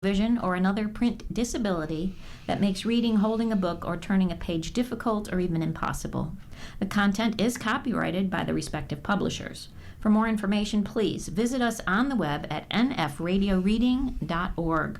vision, or another print disability that makes reading, holding a book, or turning a page difficult or even impossible. The content is copyrighted by the respective publishers. For more information, please visit us on the web at nfradioreading.org.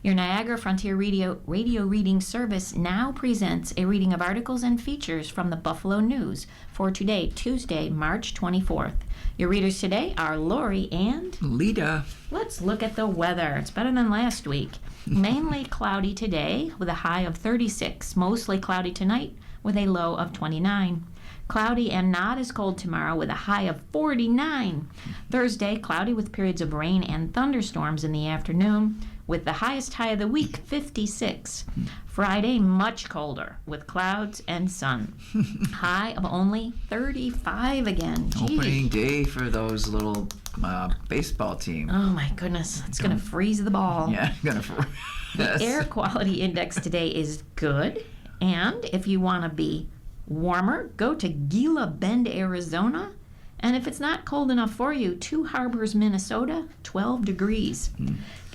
Your Niagara Frontier Radio Reading Service now presents a reading of articles and features from the Buffalo News for today, Tuesday, March 24th. Your readers today are Lori and Lita. Let's look at the weather. It's better than last week. Mainly cloudy today with a high of 36. Mostly cloudy tonight with a low of 29. Cloudy and not as cold tomorrow with a high of 49. Thursday, cloudy with periods of rain and thunderstorms in the afternoon with the highest high of the week, 56. Friday, much colder with clouds and sun. High of only 35 again. Gee. Opening day for those little baseball team. Oh my goodness, it's going to freeze the ball. Yeah, gonna. The air quality index today is good, and if you want to be warmer, go to Gila Bend, Arizona. And if it's not cold enough for you, Two Harbors, Minnesota, 12 degrees.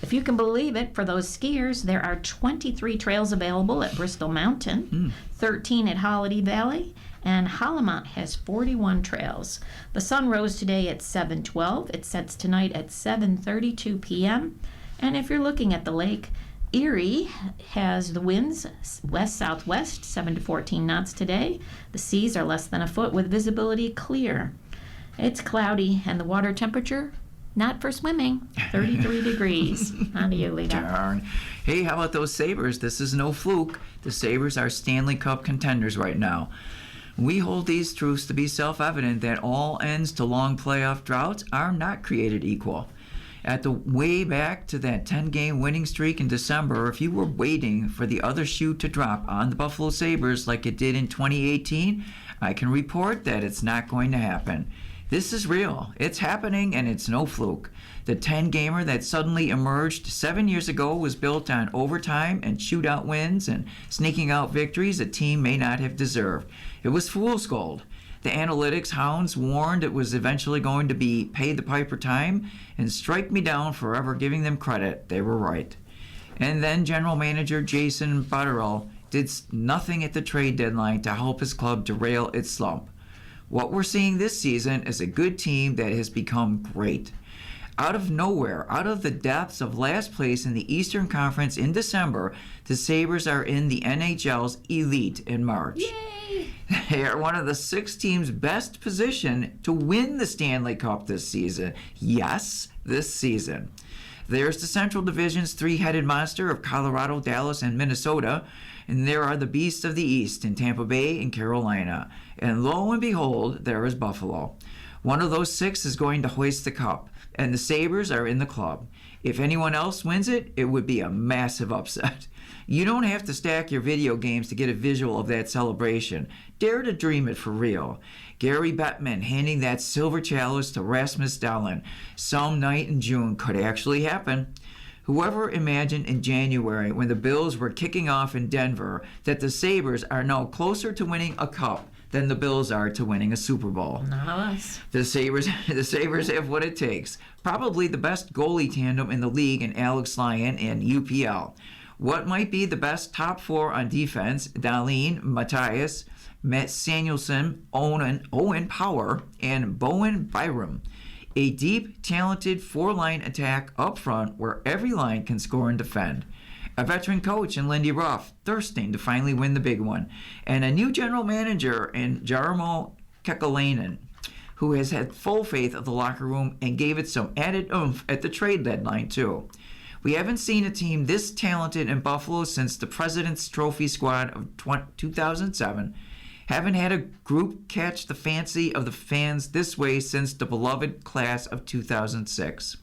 If you can believe it, for those skiers, there are 23 trails available at Bristol Mountain, 13 at Holiday Valley, and Halamont has 41 trails. The sun rose today at 7:12. It sets tonight at 7:32 p.m. And if you're looking at the lake, Erie has the winds west-southwest, 7 to 14 knots today. The seas are less than a foot with visibility clear. It's cloudy, and the water temperature, not for swimming, 33 degrees. On to you, Lita. Darn. Hey, how about those Sabres? This is no fluke. The Sabres are Stanley Cup contenders right now. We hold these truths to be self-evident that all ends to long playoff droughts are not created equal. At the way back to that 10-game winning streak in December, if you were waiting for the other shoe to drop on the Buffalo Sabres like it did in 2018, I can report that it's not going to happen. This is real. It's happening, and it's no fluke. The 10-gamer that suddenly emerged 7 years ago was built on overtime and shootout wins and sneaking out victories a team may not have deserved. It was fool's gold. The analytics hounds warned it was eventually going to be pay the piper time, and strike me down for ever giving them credit. They were right. And then general manager Jason Botterill did nothing at the trade deadline to help his club derail its slump. What we're seeing this season is a good team that has become great. Out of nowhere, out of the depths of last place in the Eastern Conference in December, the Sabres are in the NHL's elite in March. Yay! They are one of the 6 teams best positioned to win the Stanley Cup this season. Yes, this season. There's the Central Division's three-headed monster of Colorado, Dallas, and Minnesota. And there are the beasts of the East in Tampa Bay and Carolina. And lo and behold, there is Buffalo. One of those 6 is going to hoist the cup, and the Sabres are in the club. If anyone else wins it, it would be a massive upset. You don't have to stack your video games to get a visual of that celebration. Dare to dream it for real. Gary Bettman handing that silver chalice to Rasmus Dahlin some night in June could actually happen. Whoever imagined in January, when the Bills were kicking off in Denver, that the Sabres are now closer to winning a cup than the Bills are to winning a Super Bowl? None of us. The Sabres have what it takes. Probably the best goalie tandem in the league in Alex Lyon and UPL. What might be the best top 4 on defense? Dahlin, Matthias, Matt Samuelsson, Owen Power, and Bowen Byram. A deep, talented 4-line attack up front where every line can score and defend. A veteran coach in Lindy Ruff, thirsting to finally win the big one. And a new general manager in Jarmo Kekalainen, who has had full faith of the locker room and gave it some added oomph at the trade deadline, too. We haven't seen a team this talented in Buffalo since the President's Trophy squad of 2007. Haven't had a group catch the fancy of the fans this way since the beloved class of 2006.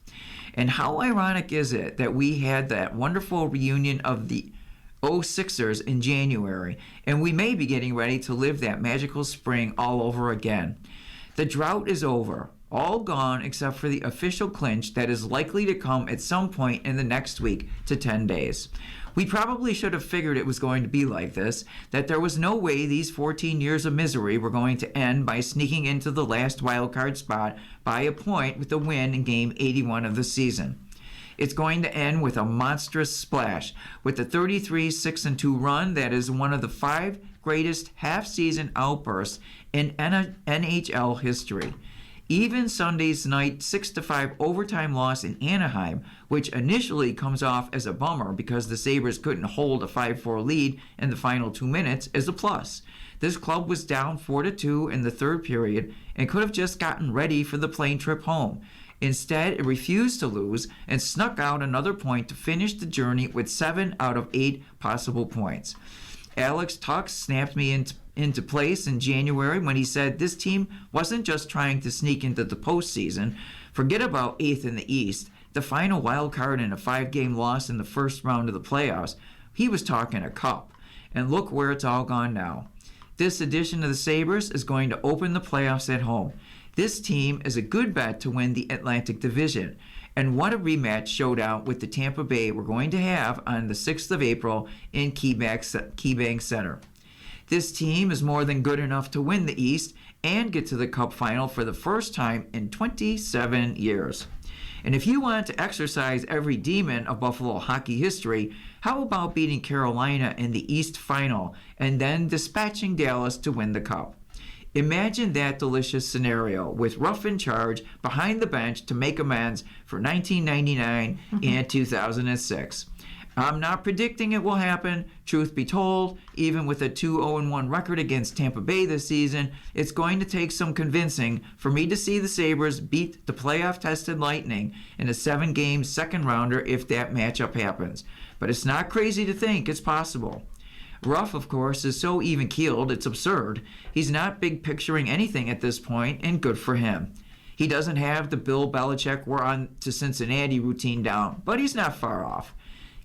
And how ironic is it that we had that wonderful reunion of the 06ers in January, and we may be getting ready to live that magical spring all over again. The drought is over. All gone except for the official clinch that is likely to come at some point in the next week to 10 days. We probably should have figured it was going to be like this, that there was no way these 14 years of misery were going to end by sneaking into the last wildcard spot by a point with a win in Game 81 of the season. It's going to end with a monstrous splash with the 33-6-2 run that is one of the 5 greatest half-season outbursts in NHL history. Even Sunday's night 6-5 overtime loss in Anaheim, which initially comes off as a bummer because the Sabres couldn't hold a 5-4 lead in the final 2 minutes, is a plus. This club was down 4-2 in the third period and could have just gotten ready for the plane trip home. Instead, it refused to lose and snuck out another point to finish the journey with 7 out of 8 possible points. Alex Tuch snapped me into place in January when he said this team wasn't just trying to sneak into the postseason. Forget about 8th in the East, the final wild card in a 5-game loss in the first round of the playoffs. He was talking a cup. And look where it's all gone now. This edition of the Sabres is going to open the playoffs at home. This team is a good bet to win the Atlantic Division. And what a rematch showdown with the Tampa Bay we're going to have on the 6th of April in KeyBank Center. This team is more than good enough to win the East and get to the Cup final for the first time in 27 years. And if you want to exercise every demon of Buffalo hockey history, how about beating Carolina in the East Final and then dispatching Dallas to win the Cup? Imagine that delicious scenario with Ruff in charge behind the bench to make amends for 1999 and 2006. I'm not predicting it will happen. Truth be told, even with a 2-0-1 record against Tampa Bay this season, it's going to take some convincing for me to see the Sabres beat the playoff-tested Lightning in a 7-game second rounder if that matchup happens. But it's not crazy to think it's possible. Ruff, of course, is so even-keeled, it's absurd. He's not big-picturing anything at this point, and good for him. He doesn't have the Bill Belichick we're on to Cincinnati routine down, but he's not far off.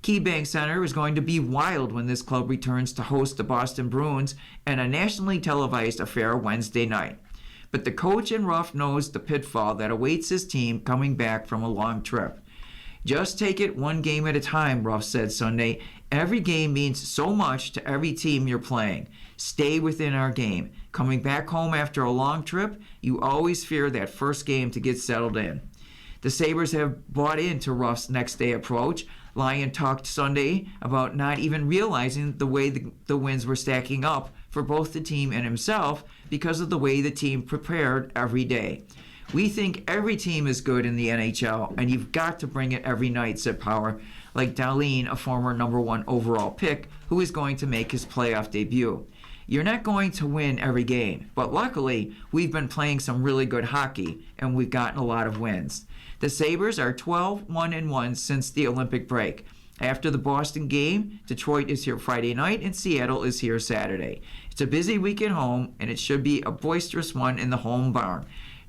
KeyBank Center is going to be wild when this club returns to host the Boston Bruins in a nationally televised affair Wednesday night. But the coach and Ruff knows the pitfall that awaits his team coming back from a long trip. Just take it one game at a time, Ruff said Sunday. Every game means so much to every team you're playing. Stay within our game. Coming back home after a long trip, you always fear that first game to get settled in. The Sabres have bought into Ruff's next day approach. Lyon talked Sunday about not even realizing the way the wins were stacking up for both the team and himself because of the way the team prepared every day. We think every team is good in the NHL, and you've got to bring it every night, said Power, like Dahlin, a former number 1 overall pick, who is going to make his playoff debut. You're not going to win every game, but luckily, we've been playing some really good hockey, and we've gotten a lot of wins. The Sabres are 12-1-1 since the Olympic break. After the Boston game, Detroit is here Friday night, and Seattle is here Saturday. It's a busy week at home, and it should be a boisterous one in the home barn.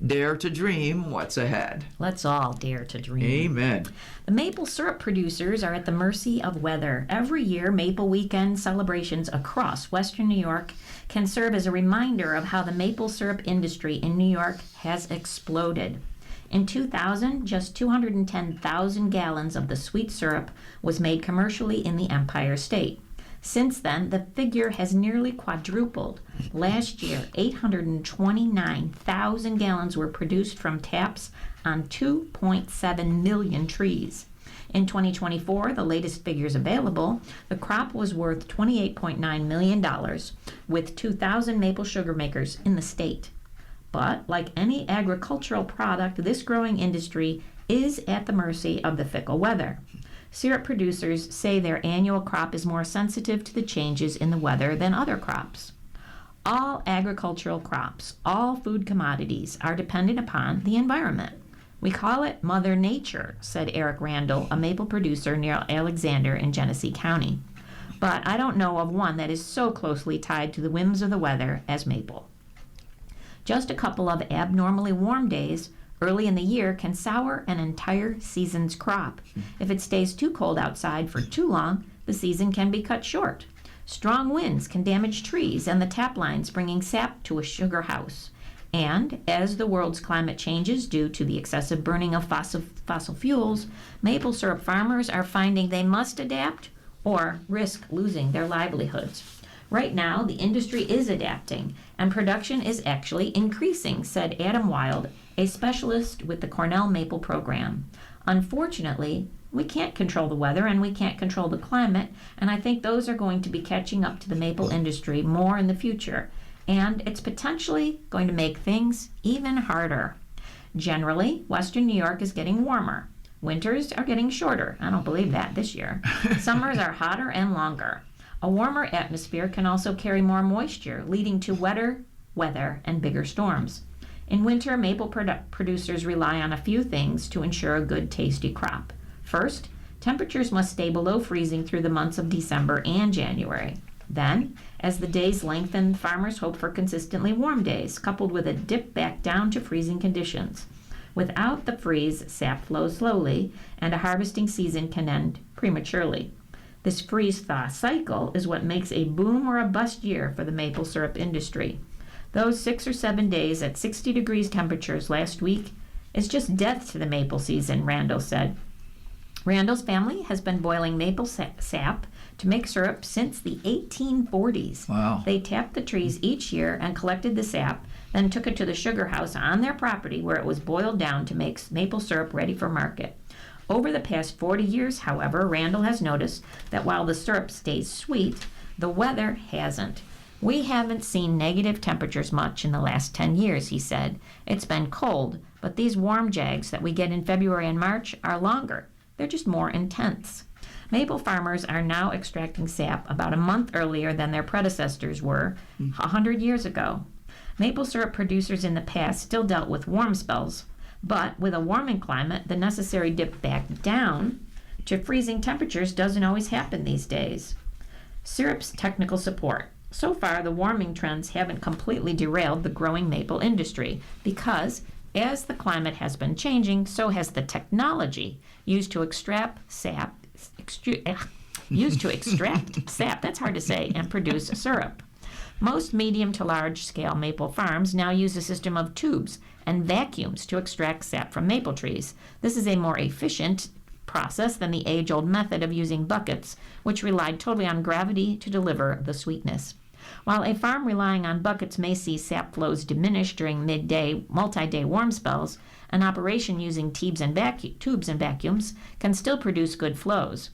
Dare to dream what's ahead. Let's all dare to dream. Amen. The maple syrup producers are at the mercy of weather. Every year, Maple Weekend celebrations across Western New York can serve as a reminder of how the maple syrup industry in New York has exploded. In 2000, just 210,000 gallons of the sweet syrup was made commercially in the Empire State. Since then, the figure has nearly quadrupled. Last year, 829,000 gallons were produced from taps on 2.7 million trees. In 2024, the latest figures available, the crop was worth $28.9 million, with 2,000 maple sugar makers in the state. But, like any agricultural product, this growing industry is at the mercy of the fickle weather. Syrup producers say their annual crop is more sensitive to the changes in the weather than other crops. All agricultural crops, all food commodities, are dependent upon the environment. We call it Mother Nature, said Eric Randall, a maple producer near Alexander in Genesee County. But I don't know of one that is so closely tied to the whims of the weather as maple. Just a couple of abnormally warm days early in the year can sour an entire season's crop. If it stays too cold outside for too long, the season can be cut short. Strong winds can damage trees and the tap lines, bringing sap to a sugar house. And as the world's climate changes due to the excessive burning of fossil fuels, maple syrup farmers are finding they must adapt or risk losing their livelihoods. Right now, the industry is adapting, and production is actually increasing, said Adam Wild, a specialist with the Cornell Maple Program. Unfortunately, We can't control the weather and we can't control the climate, and I think those are going to be catching up to the maple industry more in the future, and it's potentially going to make things even harder. Generally, western New York is getting warmer. Winters are getting shorter. I don't believe that this year. Summers are hotter and longer. A warmer atmosphere can also carry more moisture, leading to wetter weather and bigger storms. In winter, maple producers rely on a few things to ensure a good, tasty crop. First, temperatures must stay below freezing through the months of December and January. Then, as the days lengthen, farmers hope for consistently warm days, coupled with a dip back down to freezing conditions. Without the freeze, sap flows slowly, and a harvesting season can end prematurely. This freeze-thaw cycle is what makes a boom or a bust year for the maple syrup industry. Those 6 or 7 days at 60 degrees temperatures last week is just death to the maple season, Randall said. Randall's family has been boiling maple sap to make syrup since the 1840s. Wow. They tapped the trees each year and collected the sap, then took it to the sugar house on their property where it was boiled down to make maple syrup ready for market. Over the past 40 years, however, Randall has noticed that while the syrup stays sweet, the weather hasn't. We haven't seen negative temperatures much in the last 10 years, he said. It's been cold, but these warm jags that we get in February and March are longer. They're just more intense. Maple farmers are now extracting sap about a month earlier than their predecessors were 100 years ago. Maple syrup producers in the past still dealt with warm spells, but with a warming climate, the necessary dip back down to freezing temperatures doesn't always happen these days. Syrup's technical support. So far, the warming trends haven't completely derailed the growing maple industry because as the climate has been changing, so has the technology used to extract sap, that's hard to say, and produce syrup. Most medium to large scale maple farms now use a system of tubes and vacuums to extract sap from maple trees. This is a more efficient process than the age-old method of using buckets, which relied totally on gravity to deliver the sweetness. While a farm relying on buckets may see sap flows diminish during midday, multi-day warm spells, an operation using tubes and vacuums can still produce good flows.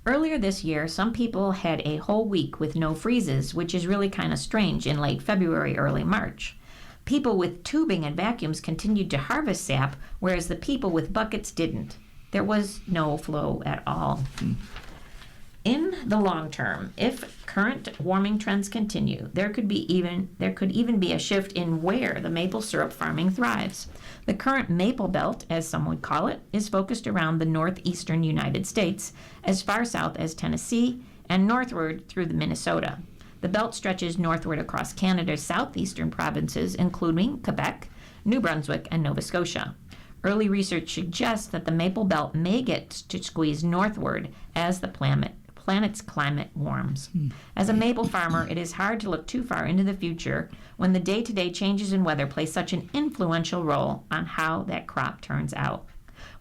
Earlier this year, some people had a whole week with no freezes, which is really kind of strange in late February, early March. People with tubing and vacuums continued to harvest sap, whereas the people with buckets didn't. There was no flow at all. In the long term, if current warming trends continue, there could even be a shift in where the maple syrup farming thrives. The current Maple Belt, as some would call it, is focused around the northeastern United States, as far south as Tennessee, and northward through the Minnesota. The belt stretches northward across Canada's southeastern provinces, including Quebec, New Brunswick, and Nova Scotia. Early research suggests that the Maple Belt may get to squeeze northward as the planet's climate warms. As a maple farmer, it is hard to look too far into the future when the day-to-day changes in weather play such an influential role on how that crop turns out.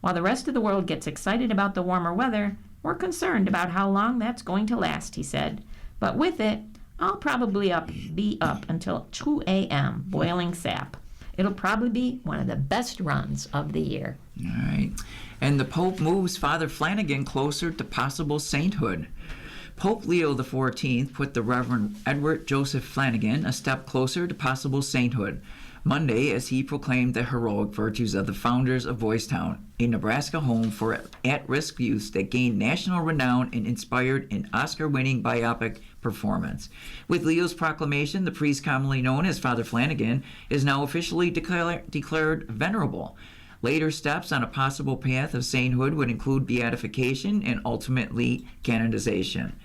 While the rest of the world gets excited about the warmer weather, we're concerned about how long that's going to last, he said. But with it, I'll probably be up until 2 a.m. boiling sap. It'll probably be one of the best runs of the year. All right. And the Pope moves Father Flanagan closer to possible sainthood. Pope Leo XIV put the Reverend Edward Joseph Flanagan a step closer to possible sainthood Monday as he proclaimed the heroic virtues of the founders of Boys Town, a Nebraska home for at-risk youth that gained national renown and inspired an Oscar-winning biopic performance. With Leo's proclamation, the priest commonly known as Father Flanagan is now officially declared venerable. Later steps on a possible path of sainthood would include beatification and ultimately canonization.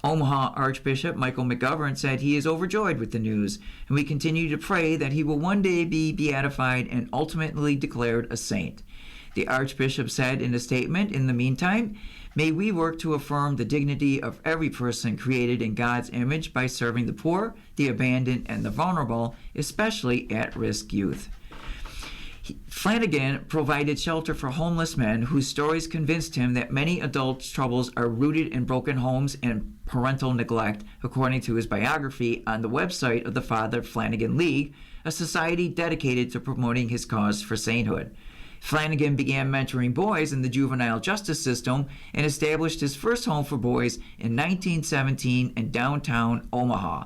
Omaha Archbishop Michael McGovern said he is overjoyed with the news, and we continue to pray that he will one day be beatified and ultimately declared a saint. The Archbishop said in a statement, "In the meantime, may we work to affirm the dignity of every person created in God's image by serving the poor, the abandoned, and the vulnerable, especially at-risk youth." Flanagan provided shelter for homeless men whose stories convinced him that many adults' troubles are rooted in broken homes and parental neglect, according to his biography on the website of the Father Flanagan League, a society dedicated to promoting his cause for sainthood. Flanagan began mentoring boys in the juvenile justice system and established his first home for boys in 1917 in downtown Omaha.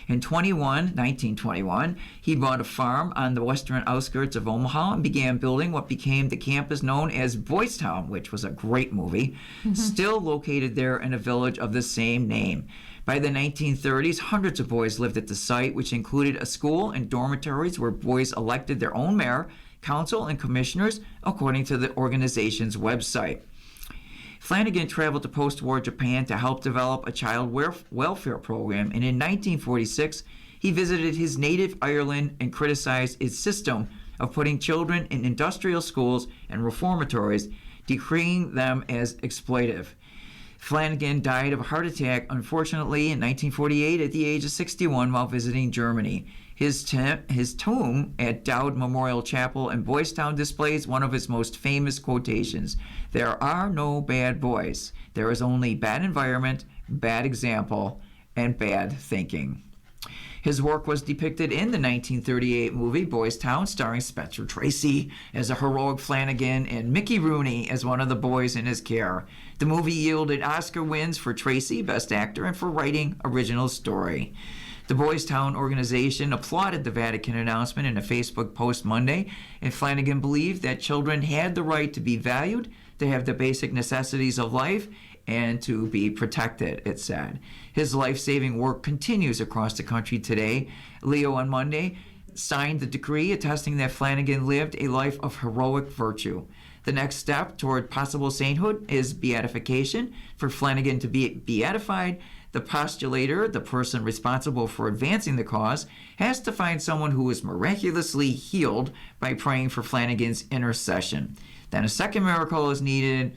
In 1921, he bought a farm on the western outskirts of Omaha and began building what became the campus known as Boys Town, which was a great movie, still located there in a village of the same name. By the 1930s, hundreds of boys lived at the site, which included a school and dormitories where boys elected their own mayor, council, and commissioners, according to the organization's website. Flanagan traveled to post-war Japan to help develop a child welfare program, and in 1946, he visited his native Ireland and criticized its system of putting children in industrial schools and reformatories, decreeing them as exploitive. Flanagan died of a heart attack, unfortunately, in 1948 at the age of 61 while visiting Germany. His tomb at Dowd Memorial Chapel in Boys Town displays one of his most famous quotations: "There are no bad boys. There is only bad environment, bad example, and bad thinking." His work was depicted in the 1938 movie Boys Town, starring Spencer Tracy as a heroic Flanagan and Mickey Rooney as one of the boys in his care. The movie yielded Oscar wins for Tracy, Best Actor, and for writing original story. The Boys Town organization applauded the Vatican announcement in a Facebook post Monday, and Flanagan believed that children had the right to be valued, to have the basic necessities of life, and to be protected, it said. His life-saving work continues across the country today. Leo on Monday signed the decree attesting that Flanagan lived a life of heroic virtue. The next step toward possible sainthood is beatification. For Flanagan to be beatified, the postulator, the person responsible for advancing the cause, has to find someone who is miraculously healed by praying for Flanagan's intercession. Then a second miracle is needed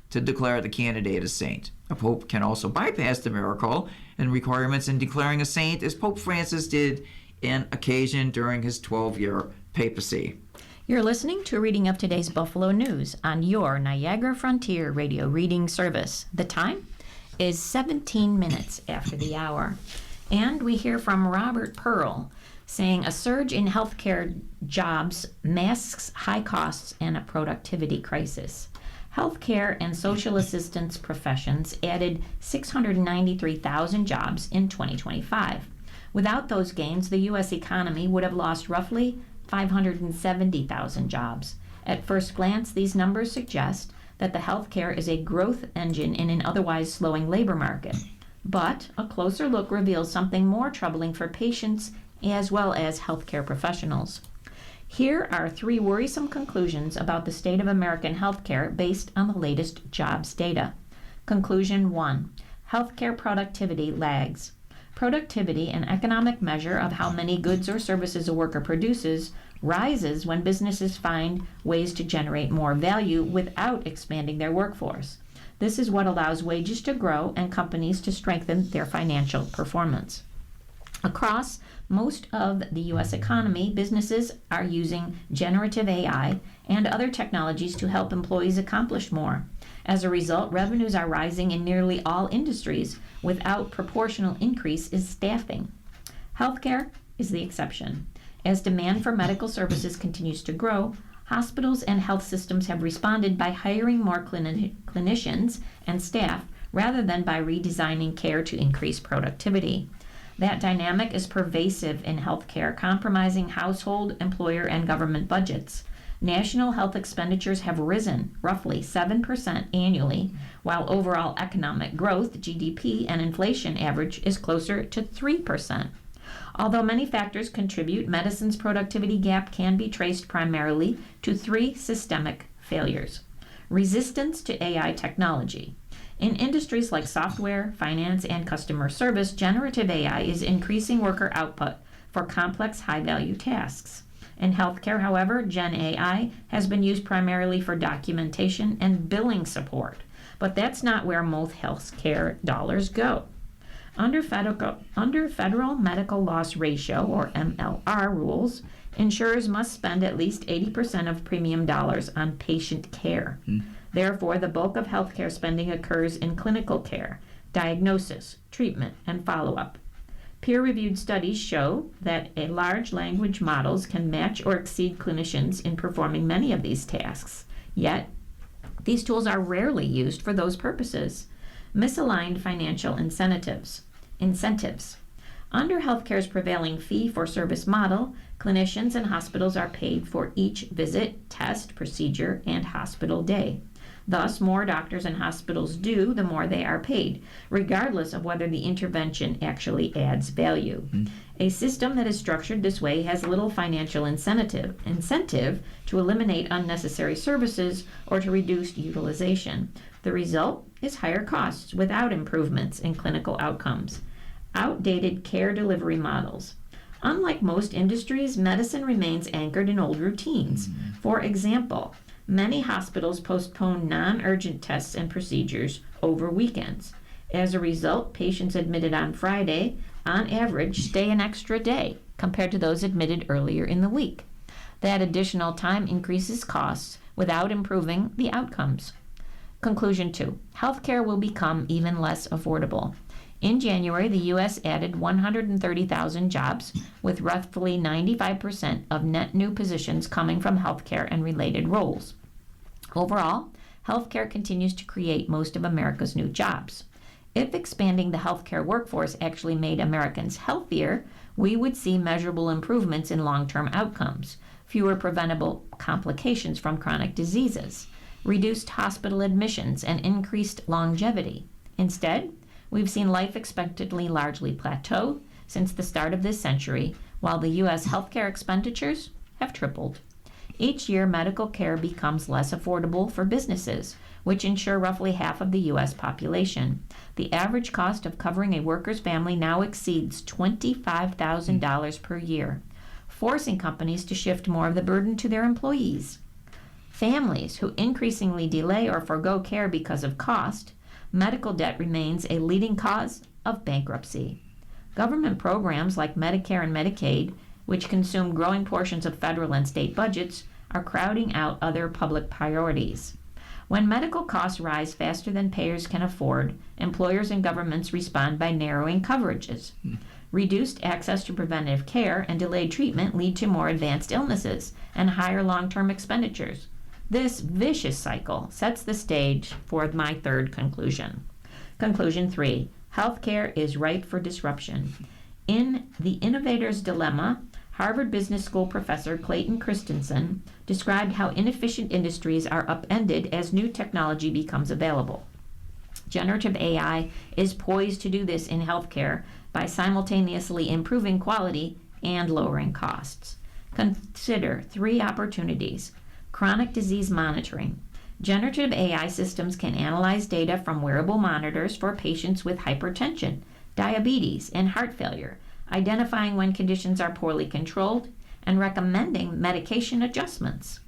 to declare the candidate a saint. A pope can also bypass the miracle and requirements in declaring a saint, as Pope Francis did on occasion during his 12-year papacy. You're listening to a reading of today's Buffalo News on your Niagara Frontier Radio Reading Service. The time is 17 minutes after the hour. And we hear from Robert Pearl saying a surge in healthcare jobs masks high costs and a productivity crisis. Healthcare and social assistance professions added 693,000 jobs in 2025. Without those gains, the U.S. economy would have lost roughly 570,000 jobs. At first glance, these numbers suggest that the healthcare is a growth engine in an otherwise slowing labor market. But a closer look reveals something more troubling for patients as well as healthcare professionals. Here are 3 worrisome conclusions about the state of American healthcare based on the latest jobs data. Conclusion 1. Healthcare productivity lags. Productivity, an economic measure of how many goods or services a worker produces, rises when businesses find ways to generate more value without expanding their workforce. This is what allows wages to grow and companies to strengthen their financial performance. Across most of the U.S. economy, businesses are using generative AI and other technologies to help employees accomplish more. As a result, revenues are rising in nearly all industries without proportional increase in staffing. Healthcare is the exception. As demand for medical services continues to grow, hospitals and health systems have responded by hiring more clinicians and staff rather than by redesigning care to increase productivity. That dynamic is pervasive in healthcare, compromising household, employer, and government budgets. National health expenditures have risen roughly 7% annually, while overall economic growth, GDP, and inflation average is closer to 3%. Although many factors contribute, medicine's productivity gap can be traced primarily to 3 systemic failures. Resistance to AI technology. In industries like software, finance, and customer service, generative AI is increasing worker output for complex, high-value tasks. In healthcare, however, Gen AI has been used primarily for documentation and billing support, but that's not where most healthcare dollars go. Under federal medical loss ratio, or MLR rules, insurers must spend at least 80% of premium dollars on patient care. Therefore, the bulk of healthcare spending occurs in clinical care, diagnosis, treatment, and follow-up. Peer-reviewed studies show that large language models can match or exceed clinicians in performing many of these tasks. Yet, these tools are rarely used for those purposes. Misaligned financial incentives. Under healthcare's prevailing fee-for-service model, clinicians and hospitals are paid for each visit, test, procedure, and hospital day. Thus, more doctors and hospitals do, the more they are paid, regardless of whether the intervention actually adds value. A system that is structured this way has little financial incentive to eliminate unnecessary services or to reduce utilization. The result is higher costs without improvements in clinical outcomes. Outdated care delivery models. Unlike most industries, medicine remains anchored in old routines. For example, many hospitals postpone non-urgent tests and procedures over weekends. As a result, patients admitted on Friday, on average, stay an extra day compared to those admitted earlier in the week. That additional time increases costs without improving the outcomes. Conclusion 2. Healthcare will become even less affordable. In January, the U.S. added 130,000 jobs, with roughly 95% of net new positions coming from healthcare and related roles. Overall, healthcare continues to create most of America's new jobs. If expanding the healthcare workforce actually made Americans healthier, we would see measurable improvements in long-term outcomes, fewer preventable complications from chronic diseases, reduced hospital admissions, and increased longevity. Instead, we've seen life expectancy largely plateau since the start of this century, while the U.S. healthcare expenditures have tripled. Each year, medical care becomes less affordable for businesses, which insure roughly half of the U.S. population. The average cost of covering a worker's family now exceeds $25,000 per year, forcing companies to shift more of the burden to their employees. Families who increasingly delay or forgo care because of cost, medical debt remains a leading cause of bankruptcy. Government programs like Medicare and Medicaid, which consume growing portions of federal and state budgets, are crowding out other public priorities. When medical costs rise faster than payers can afford, employers and governments respond by narrowing coverages. Reduced access to preventive care and delayed treatment lead to more advanced illnesses and higher long-term expenditures. This vicious cycle sets the stage for my third conclusion. Conclusion 3. Healthcare is ripe for disruption. In The Innovator's Dilemma, Harvard Business School professor Clayton Christensen described how inefficient industries are upended as new technology becomes available. Generative AI is poised to do this in healthcare by simultaneously improving quality and lowering costs. Consider 3 opportunities. Chronic disease monitoring. Generative AI systems can analyze data from wearable monitors for patients with hypertension, diabetes, and heart failure, identifying when conditions are poorly controlled and recommending medication adjustments.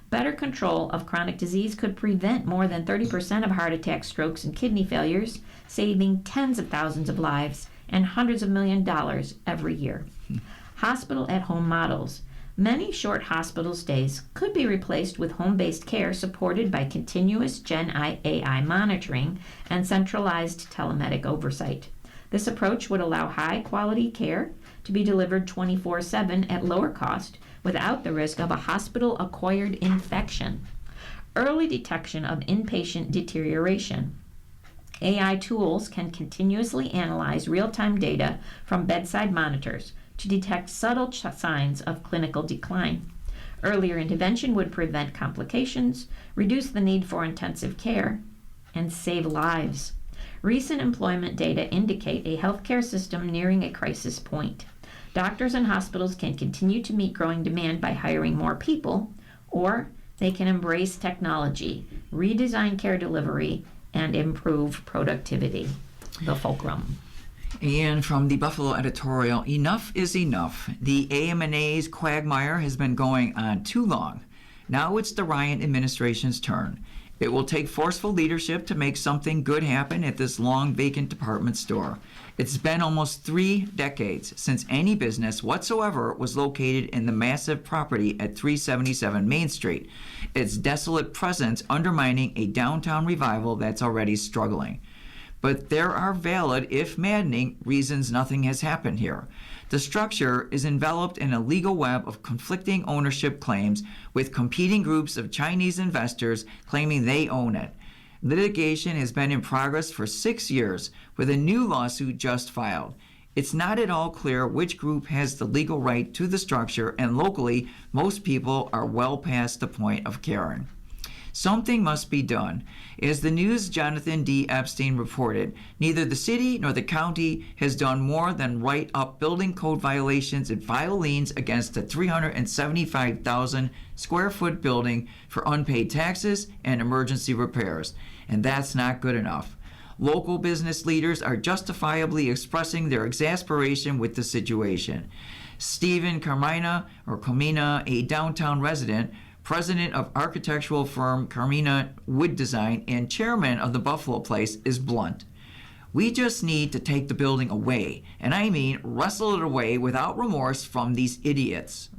Better control of chronic disease could prevent more than 30% of heart attacks, strokes, and kidney failures, saving tens of thousands of lives and hundreds of millions of dollars every year. Hospital at home models. Many short hospital stays could be replaced with home-based care supported by continuous Gen AI monitoring and centralized telematic oversight. This approach would allow high-quality care to be delivered 24/7 at lower cost without the risk of a hospital-acquired infection. Early detection of inpatient deterioration. AI tools can continuously analyze real-time data from bedside monitors to detect subtle signs of clinical decline. Earlier intervention would prevent complications, reduce the need for intensive care, and save lives. Recent employment data indicate a healthcare system nearing a crisis point. Doctors and hospitals can continue to meet growing demand by hiring more people, or they can embrace technology, redesign care delivery, and improve productivity. The fulcrum. And from the Buffalo editorial, enough is enough. The AMNA's quagmire has been going on too long. Now it's the Ryan administration's turn. It will take forceful leadership to make something good happen at this long vacant department store. It's been almost 3 decades since any business whatsoever was located in the massive property at 377 Main Street, its desolate presence undermining a downtown revival that's already struggling. but there are valid, if maddening, reasons nothing has happened here. The structure is enveloped in a legal web of conflicting ownership claims, with competing groups of Chinese investors claiming they own it. Litigation has been in progress for 6 years, with a new lawsuit just filed. It's not at all clear which group has the legal right to the structure, and locally, most people are well past the point of caring. Something must be done. As the News' Jonathan D. Epstein reported, neither the city nor the county has done more than write up building code violations and file liens against the 375,000 square foot building for unpaid taxes and emergency repairs. And that's not good enough. Local business leaders are justifiably expressing their exasperation with the situation. Stephen Carmina, a downtown resident, president of architectural firm Carmina Wood Design and chairman of the Buffalo Place, is blunt. We just need to take the building away, and I mean wrestle it away without remorse from these idiots.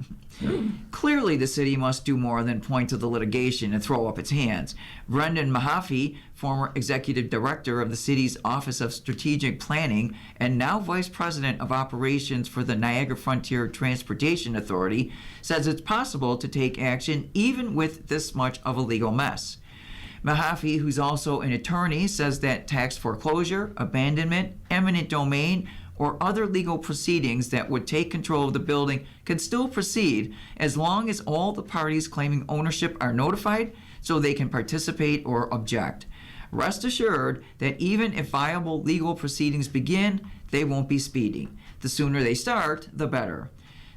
Clearly, the city must do more than point to the litigation and throw up its hands. Brendan Mahaffey, former executive director of the city's Office of Strategic Planning and now vice president of operations for the Niagara Frontier Transportation Authority, says it's possible to take action even with this much of a legal mess. Mahaffey, who's also an attorney, says that tax foreclosure, abandonment, eminent domain, or other legal proceedings that would take control of the building can still proceed as long as all the parties claiming ownership are notified so they can participate or object. Rest assured that even if viable legal proceedings begin, they won't be speedy. The sooner they start, the better.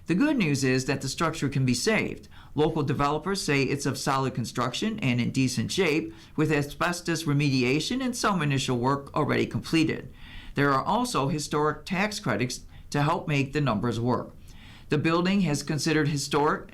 The good news is that the structure can be saved. Local developers say it's of solid construction and in decent shape, with asbestos remediation and some initial work already completed. There are also historic tax credits to help make the numbers work. The building has considered historic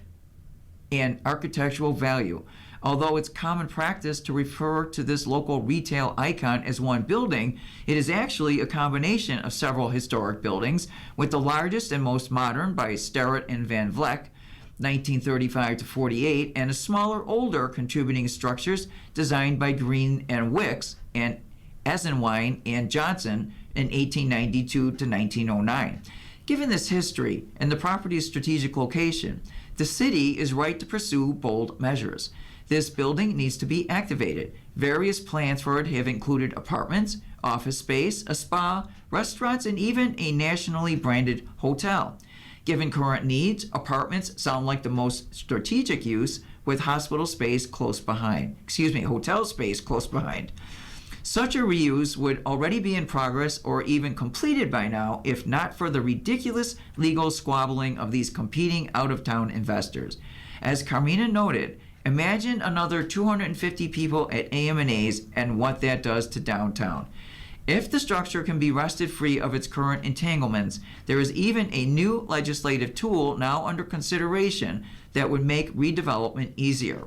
and architectural value. Although it's common practice to refer to this local retail icon as one building, it is actually a combination of several historic buildings, with the largest and most modern by Starrett and Van Vleck, 1935 to 48, and a smaller, older contributing structures designed by Green and Wicks and Eisenwein and Johnson in 1892 to 1909. Given this history and the property's strategic location, the city is right to pursue bold measures. This building needs to be activated. Various plans for it have included apartments, office space, a spa, restaurants, and even a nationally branded hotel. Given current needs, apartments sound like the most strategic use, with hotel space close behind. Such a reuse would already be in progress or even completed by now if not for the ridiculous legal squabbling of these competing out-of-town investors. As Carmina noted, imagine another 250 people at AM&A's and what that does to downtown. If the structure can be wrested free of its current entanglements, there is even a new legislative tool now under consideration that would make redevelopment easier.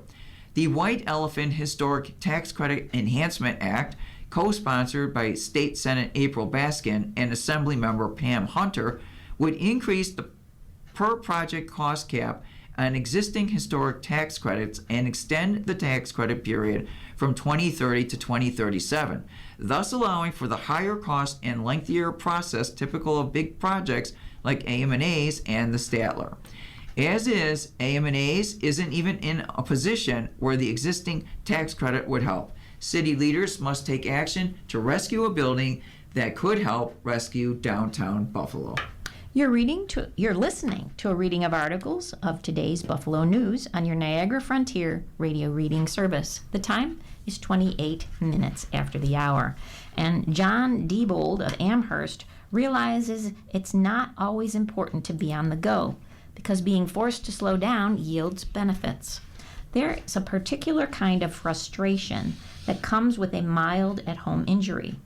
The White Elephant Historic Tax Credit Enhancement Act, co-sponsored by State Senate April Baskin and Assemblymember Pam Hunter, would increase the per-project cost cap on existing historic tax credits and extend the tax credit period from 2030 to 2037, thus allowing for the higher cost and lengthier process typical of big projects like AM&A's and the Statler. As is, AM&A's isn't even in a position where the existing tax credit would help. City leaders must take action to rescue a building that could help rescue downtown Buffalo. You're listening to a reading of articles of today's Buffalo News on your Niagara Frontier radio reading service. The time is 28 minutes after the hour. And John Diebold of Amherst realizes it's not always important to be on the go, because being forced to slow down yields benefits. There's a particular kind of frustration that comes with a mild at-home injury.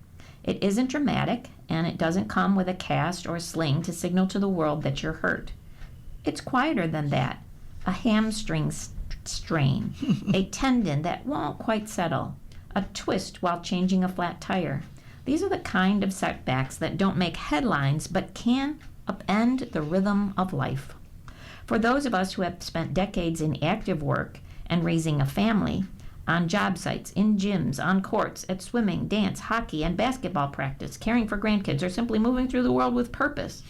It isn't dramatic, and it doesn't come with a cast or sling to signal to the world that you're hurt. It's quieter than that. A hamstring strain, a tendon that won't quite settle, a twist while changing a flat tire. These are the kind of setbacks that don't make headlines but can upend the rhythm of life. For those of us who have spent decades in active work and raising a family, on job sites, in gyms, on courts, at swimming, dance, hockey, and basketball practice, caring for grandkids, or simply moving through the world with purpose.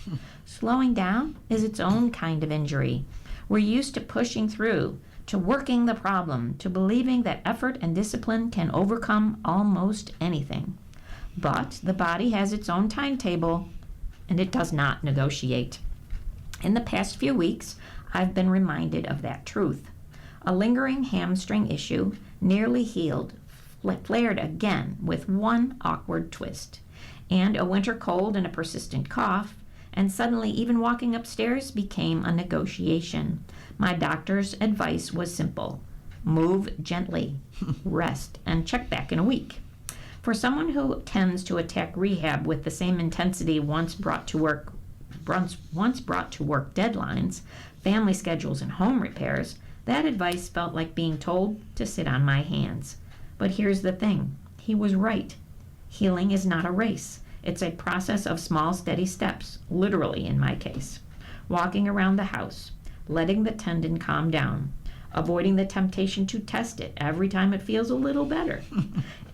Slowing down is its own kind of injury. We're used to pushing through, to working the problem, to believing that effort and discipline can overcome almost anything. But the body has its own timetable, and it does not negotiate. In the past few weeks, I've been reminded of that truth. A lingering hamstring issue, nearly healed, flared again with one awkward twist. And a winter cold and a persistent cough, and suddenly even walking upstairs became a negotiation. My doctor's advice was simple: move gently, rest, and check back in a week. For someone who tends to attack rehab with the same intensity once brought to work deadlines, family schedules, and home repairs, that advice felt like being told to sit on my hands. But here's the thing: he was right. Healing is not a race. It's a process of small, steady steps, literally in my case. Walking around the house, letting the tendon calm down, avoiding the temptation to test it every time it feels a little better.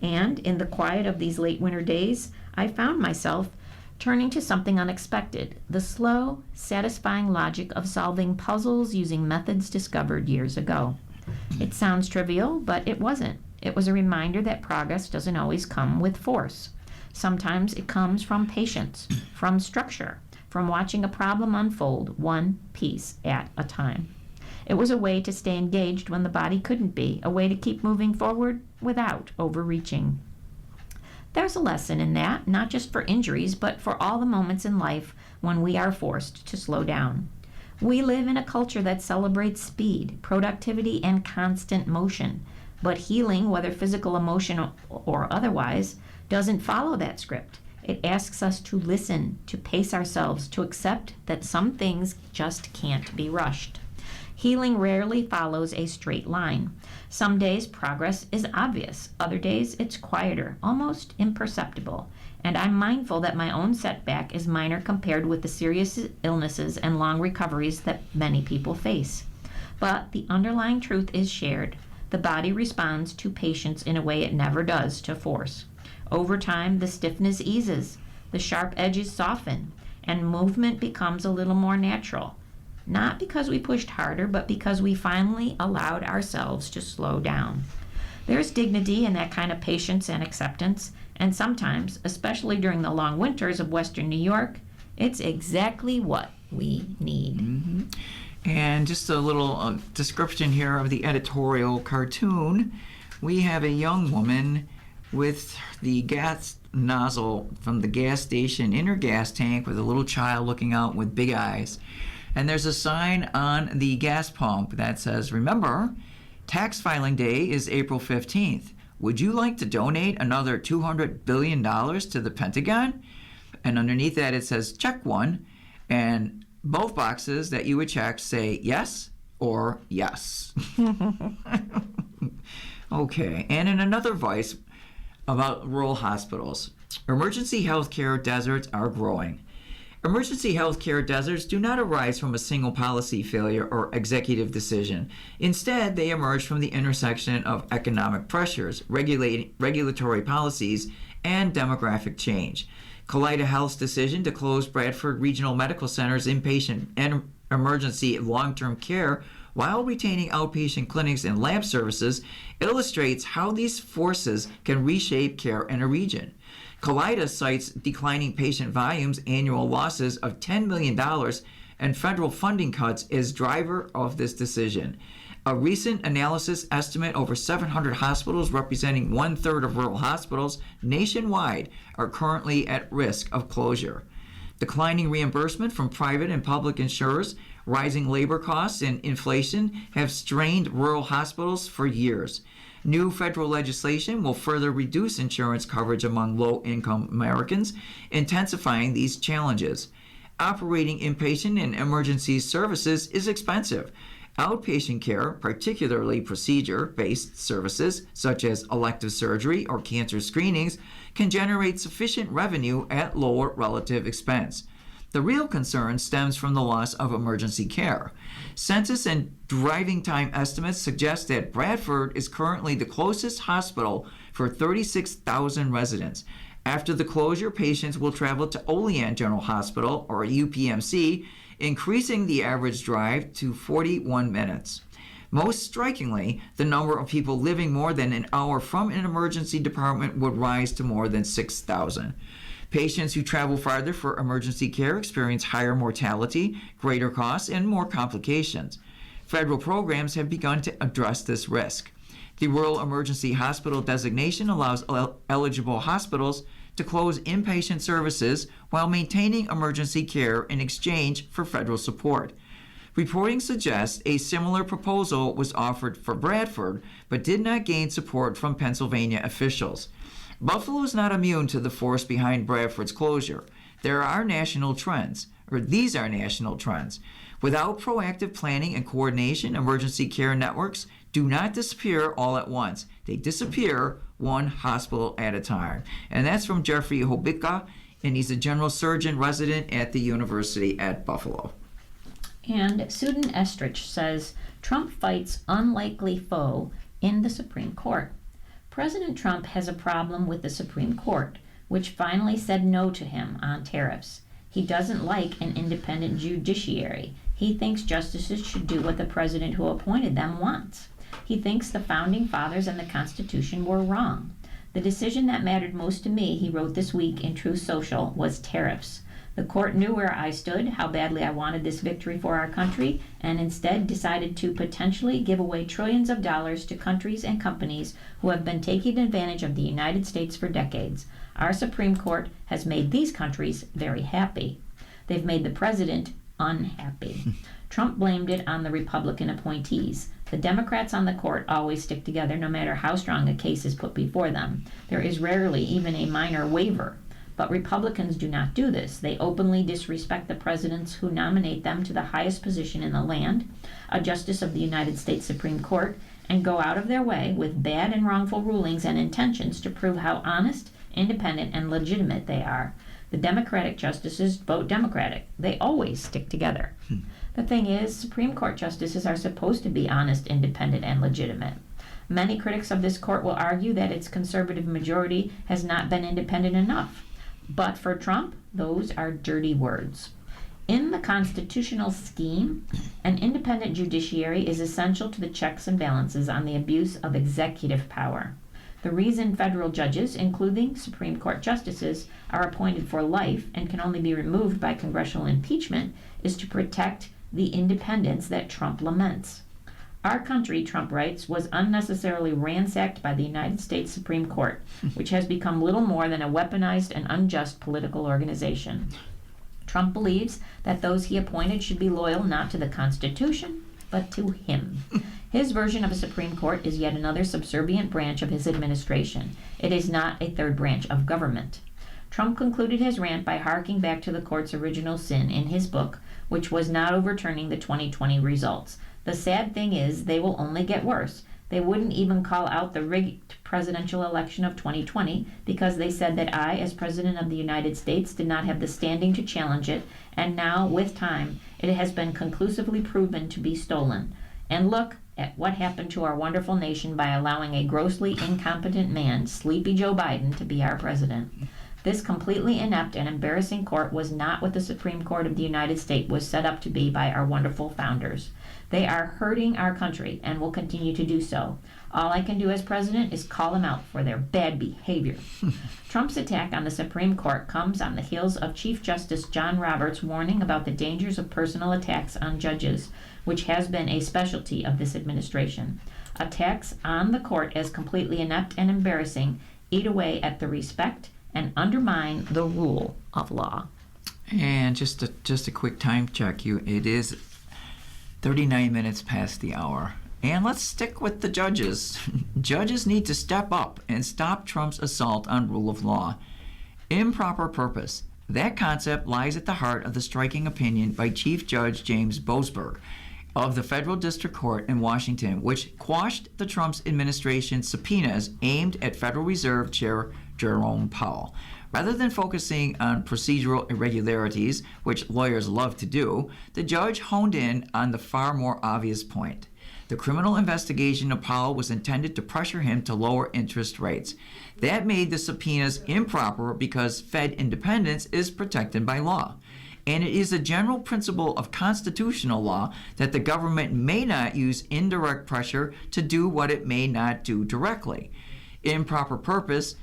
And in the quiet of these late winter days, I found myself turning to something unexpected: the slow, satisfying logic of solving puzzles using methods discovered years ago. It sounds trivial, but it wasn't. It was a reminder that progress doesn't always come with force. Sometimes it comes from patience, from structure, from watching a problem unfold one piece at a time. It was a way to stay engaged when the body couldn't be, a way to keep moving forward without overreaching. There's a lesson in that, not just for injuries, but for all the moments in life when we are forced to slow down. We live in a culture that celebrates speed, productivity, and constant motion. But healing, whether physical, emotional, or otherwise, doesn't follow that script. It asks us to listen, to pace ourselves, to accept that some things just can't be rushed. Healing rarely follows a straight line. Some days progress is obvious. Other days it's quieter, almost imperceptible. And I'm mindful that my own setback is minor compared with the serious illnesses and long recoveries that many people face. But the underlying truth is shared. The body responds to patience in a way it never does to force. Over time, the stiffness eases, the sharp edges soften, and movement becomes a little more natural. Not because we pushed harder, but because we finally allowed ourselves to slow down. There's dignity in that kind of patience and acceptance, and sometimes, especially during the long winters of Western New York, it's exactly what we need. Mm-hmm. And just a little description here of the editorial cartoon. We have a young woman with the gas nozzle from the gas station in her gas tank with a little child looking out with big eyes. And there's a sign on the gas pump that says, "Remember, tax filing day is April 15th. Would you like to donate another $200 billion to the Pentagon?" And underneath that it says, "Check one." And both boxes that you would check say yes or yes. Okay, and in another voice about rural hospitals, emergency healthcare deserts are growing. Emergency healthcare deserts do not arise from a single policy failure or executive decision. Instead, they emerge from the intersection of economic pressures, regulatory policies, and demographic change. Kaleida Health's decision to close Bradford Regional Medical Center's inpatient and emergency long-term care while retaining outpatient clinics and lab services illustrates how these forces can reshape care in a region. Kaleida cites declining patient volumes, annual losses of $10 million, and federal funding cuts as driver of this decision. A recent analysis estimate over 700 hospitals representing 1/3 of rural hospitals nationwide are currently at risk of closure. Declining reimbursement from private and public insurers, rising labor costs, and inflation have strained rural hospitals for years. New federal legislation will further reduce insurance coverage among low-income Americans, intensifying these challenges. Operating inpatient and emergency services is expensive. Outpatient care, particularly procedure-based services such as elective surgery or cancer screenings, can generate sufficient revenue at lower relative expense. The real concern stems from the loss of emergency care. Census and driving time estimates suggest that Bradford is currently the closest hospital for 36,000 residents. After the closure, patients will travel to Olean General Hospital, or UPMC, increasing the average drive to 41 minutes. Most strikingly, the number of people living more than an hour from an emergency department would rise to more than 6,000. Patients who travel farther for emergency care experience higher mortality, greater costs, and more complications. Federal programs have begun to address this risk. The Rural Emergency Hospital designation allows eligible hospitals to close inpatient services while maintaining emergency care in exchange for federal support. Reporting suggests a similar proposal was offered for Bradford, but did not gain support from Pennsylvania officials. Buffalo is not immune to the force behind Bradford's closure. These are national trends. Without proactive planning and coordination, emergency care networks do not disappear all at once. They disappear one hospital at a time. And that's from Jeffrey Hobicka, and he's a general surgeon resident at the University at Buffalo. And Susan Estrich says, Trump fights unlikely foe in the Supreme Court. President Trump has a problem with the Supreme Court, which finally said no to him on tariffs. He doesn't like an independent judiciary. He thinks justices should do what the president who appointed them wants. He thinks the founding fathers and the Constitution were wrong. The decision that mattered most to me, he wrote this week in Truth Social, was tariffs. The court knew where I stood, how badly I wanted this victory for our country, and instead decided to potentially give away trillions of dollars to countries and companies who have been taking advantage of the United States for decades. Our Supreme Court has made these countries very happy. They've made the president unhappy. Trump blamed it on the Republican appointees. The Democrats on the court always stick together no matter how strong a case is put before them. There is rarely even a minor waiver. But Republicans do not do this. They openly disrespect the presidents who nominate them to the highest position in the land, a justice of the United States Supreme Court, and go out of their way with bad and wrongful rulings and intentions to prove how honest, independent, and legitimate they are. The Democratic justices vote Democratic. They always stick together. The thing is, Supreme Court justices are supposed to be honest, independent, and legitimate. Many critics of this court will argue that its conservative majority has not been independent enough. But for Trump, those are dirty words. In the constitutional scheme, an independent judiciary is essential to the checks and balances on the abuse of executive power. The reason federal judges, including Supreme Court justices, are appointed for life and can only be removed by congressional impeachment is to protect the independence that Trump laments. Our country, Trump writes, was unnecessarily ransacked by the United States Supreme Court, which has become little more than a weaponized and unjust political organization. Trump believes that those he appointed should be loyal not to the Constitution, but to him. His version of a Supreme Court is yet another subservient branch of his administration. It is not a third branch of government. Trump concluded his rant by harking back to the court's original sin in his book, which was not overturning the 2020 results. The sad thing is, they will only get worse. They wouldn't even call out the rigged presidential election of 2020 because they said that I, as President of the United States, did not have the standing to challenge it, and now, with time, it has been conclusively proven to be stolen. And look at what happened to our wonderful nation by allowing a grossly incompetent man, Sleepy Joe Biden, to be our president. This completely inept and embarrassing court was not what the Supreme Court of the United States was set up to be by our wonderful founders. They are hurting our country and will continue to do so. All I can do as president is call them out for their bad behavior. Trump's attack on the Supreme Court comes on the heels of Chief Justice John Roberts' warning about the dangers of personal attacks on judges, which has been a specialty of this administration. Attacks on the court as completely inept and embarrassing eat away at the respect and undermine the rule of law. And just a quick time check. It is 39 minutes past the hour. And let's stick with the judges. Judges need to step up and stop Trump's assault on rule of law. Improper purpose. That concept lies at the heart of the striking opinion by Chief Judge James Boasberg of the Federal District Court in Washington, which quashed the Trump administration's subpoenas aimed at Federal Reserve Chair Jerome Powell. Rather than focusing on procedural irregularities, which lawyers love to do, the judge honed in on the far more obvious point. The criminal investigation of Powell was intended to pressure him to lower interest rates. That made the subpoenas improper because Fed independence is protected by law. And it is a general principle of constitutional law that the government may not use indirect pressure to do what it may not do directly. Improper purpose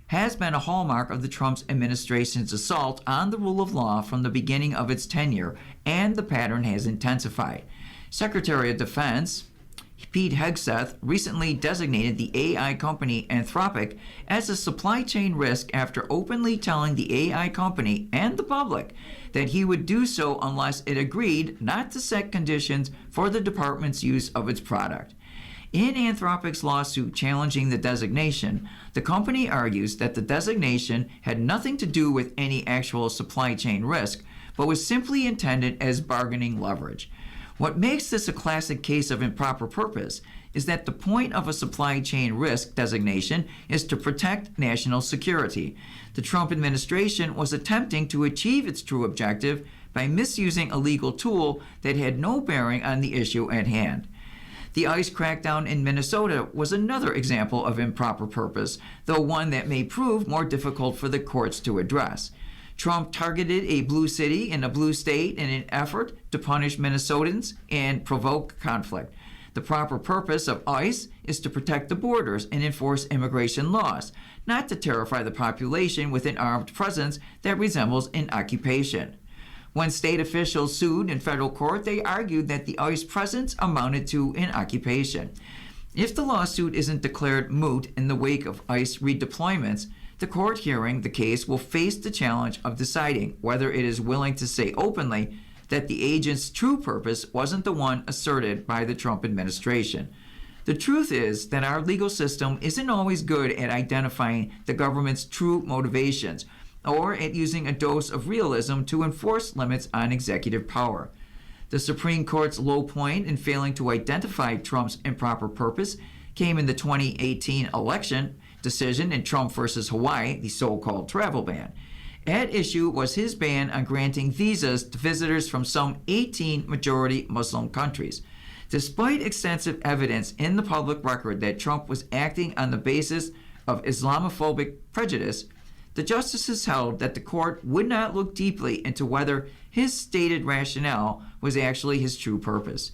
has been a hallmark of the Trump administration's assault on the rule of law from the beginning of its tenure, and the pattern has intensified. Secretary of Defense Pete Hegseth recently designated the AI company Anthropic as a supply chain risk after openly telling the AI company and the public that he would do so unless it agreed not to set conditions for the department's use of its product. In Anthropic's lawsuit challenging the designation, the company argues that the designation had nothing to do with any actual supply chain risk, but was simply intended as bargaining leverage. What makes this a classic case of improper purpose is that the point of a supply chain risk designation is to protect national security. The Trump administration was attempting to achieve its true objective by misusing a legal tool that had no bearing on the issue at hand. The ICE crackdown in Minnesota was another example of improper purpose, though one that may prove more difficult for the courts to address. Trump targeted a blue city in a blue state in an effort to punish Minnesotans and provoke conflict. The proper purpose of ICE is to protect the borders and enforce immigration laws, not to terrify the population with an armed presence that resembles an occupation. When state officials sued in federal court, they argued that the ICE presence amounted to an occupation. If the lawsuit isn't declared moot in the wake of ICE redeployments, the court hearing the case will face the challenge of deciding whether it is willing to say openly that the agent's true purpose wasn't the one asserted by the Trump administration. The truth is that our legal system isn't always good at identifying the government's true motivations or at using a dose of realism to enforce limits on executive power. The Supreme Court's low point in failing to identify Trump's improper purpose came in the 2018 election decision in Trump versus Hawaii, the so-called travel ban. At issue was his ban on granting visas to visitors from some 18 majority Muslim countries. Despite extensive evidence in the public record that Trump was acting on the basis of Islamophobic prejudice, the justices held that the court would not look deeply into whether his stated rationale was actually his true purpose.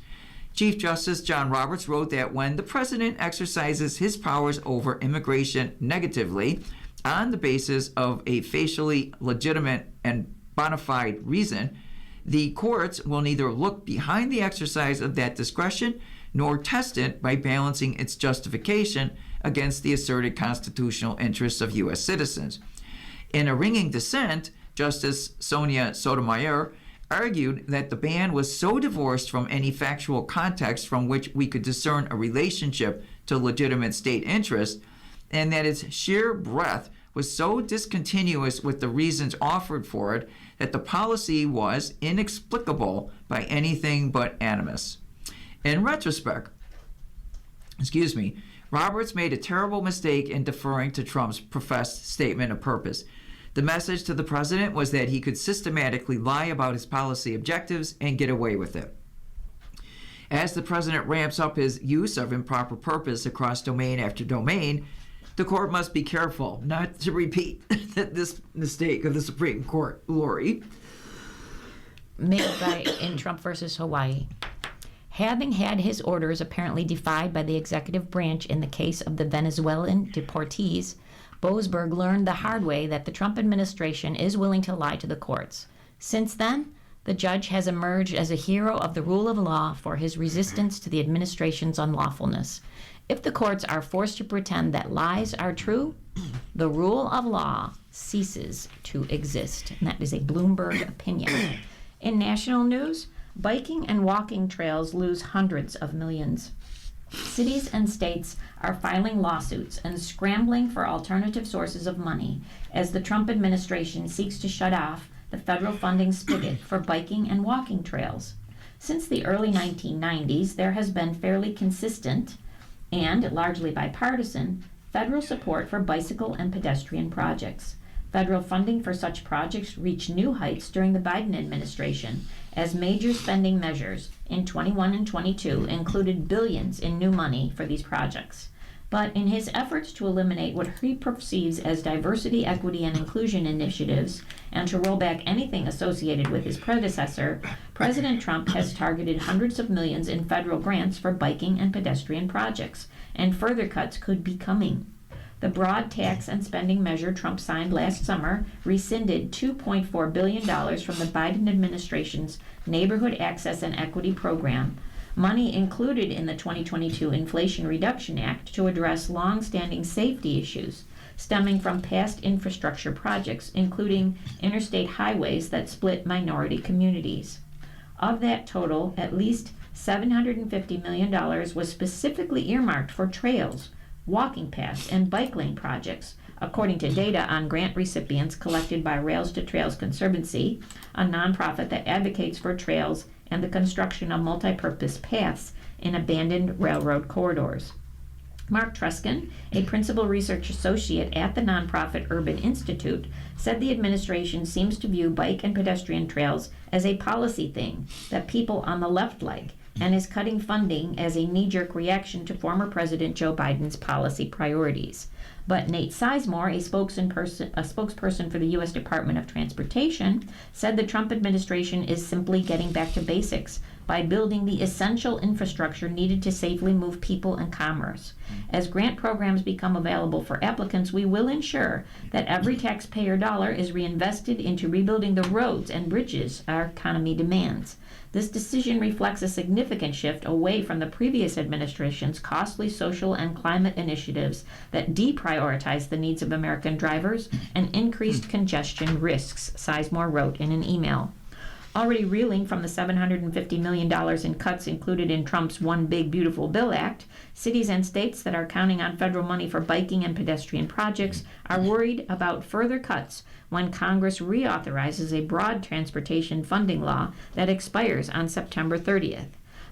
Chief Justice John Roberts wrote that when the president exercises his powers over immigration negatively on the basis of a facially legitimate and bona fide reason, the courts will neither look behind the exercise of that discretion nor test it by balancing its justification against the asserted constitutional interests of U.S. citizens. In a ringing dissent, Justice Sonia Sotomayor argued that the ban was so divorced from any factual context from which we could discern a relationship to legitimate state interest, and that its sheer breadth was so discontinuous with the reasons offered for it that the policy was inexplicable by anything but animus. In retrospect, Roberts made a terrible mistake in deferring to Trump's professed statement of purpose. The message to the president was that he could systematically lie about his policy objectives and get away with it. As the president ramps up his use of improper purpose across domain after domain, the court must be careful not to repeat this mistake of the Supreme Court. Lori. In Trump versus Hawaii. Having had his orders apparently defied by the executive branch in the case of the Venezuelan deportees, Boasberg learned the hard way that the Trump administration is willing to lie to the courts. Since then, the judge has emerged as a hero of the rule of law for his resistance to the administration's unlawfulness. If the courts are forced to pretend that lies are true, the rule of law ceases to exist. And that is a Bloomberg opinion. In national news, biking and walking trails lose hundreds of millions. Cities and states are filing lawsuits and scrambling for alternative sources of money as the Trump administration seeks to shut off the federal funding spigot for biking and walking trails. Since the early 1990s, there has been fairly consistent and largely bipartisan federal support for bicycle and pedestrian projects. Federal funding for such projects reached new heights during the Biden administration, as major spending measures in 21 and 22 included billions in new money for these projects. But in his efforts to eliminate what he perceives as diversity, equity, and inclusion initiatives, and to roll back anything associated with his predecessor, President Trump has targeted hundreds of millions in federal grants for biking and pedestrian projects, and further cuts could be coming. The broad tax and spending measure Trump signed last summer rescinded $2.4 billion from the Biden administration's Neighborhood Access and Equity Program, money included in the 2022 Inflation Reduction Act to address long-standing safety issues stemming from past infrastructure projects, including interstate highways that split minority communities. Of that total, at least $750 million was specifically earmarked for trails, walking paths, and bike lane projects, according to data on grant recipients collected by Rails to Trails Conservancy, a nonprofit that advocates for trails and the construction of multi-purpose paths in abandoned railroad corridors. Mark Truskin, a principal research associate at the nonprofit Urban Institute, said the administration seems to view bike and pedestrian trails as a policy thing that people on the left like, and is cutting funding as a knee-jerk reaction to former President Joe Biden's policy priorities. But Nate Sizemore, a spokesperson for the U.S. Department of Transportation, said the Trump administration is simply getting back to basics by building the essential infrastructure needed to safely move people and commerce. As grant programs become available for applicants, we will ensure that every taxpayer dollar is reinvested into rebuilding the roads and bridges our economy demands. This decision reflects a significant shift away from the previous administration's costly social and climate initiatives that deprioritized the needs of American drivers and increased congestion risks, Sizemore wrote in an email. Already reeling from the $750 million in cuts included in Trump's One Big Beautiful Bill Act, cities and states that are counting on federal money for biking and pedestrian projects are worried about further cuts when Congress reauthorizes a broad transportation funding law that expires on September 30th.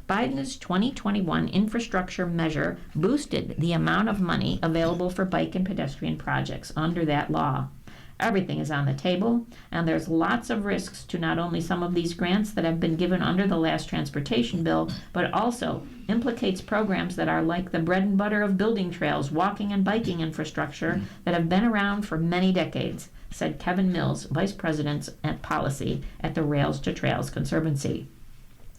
Biden's 2021 infrastructure measure boosted the amount of money available for bike and pedestrian projects under that law. Everything is on the table, and there's lots of risks to not only some of these grants that have been given under the last transportation bill, but also implicates programs that are like the bread and butter of building trails, walking and biking infrastructure that have been around for many decades, said Kevin Mills, Vice President at Policy at the Rails to Trails Conservancy.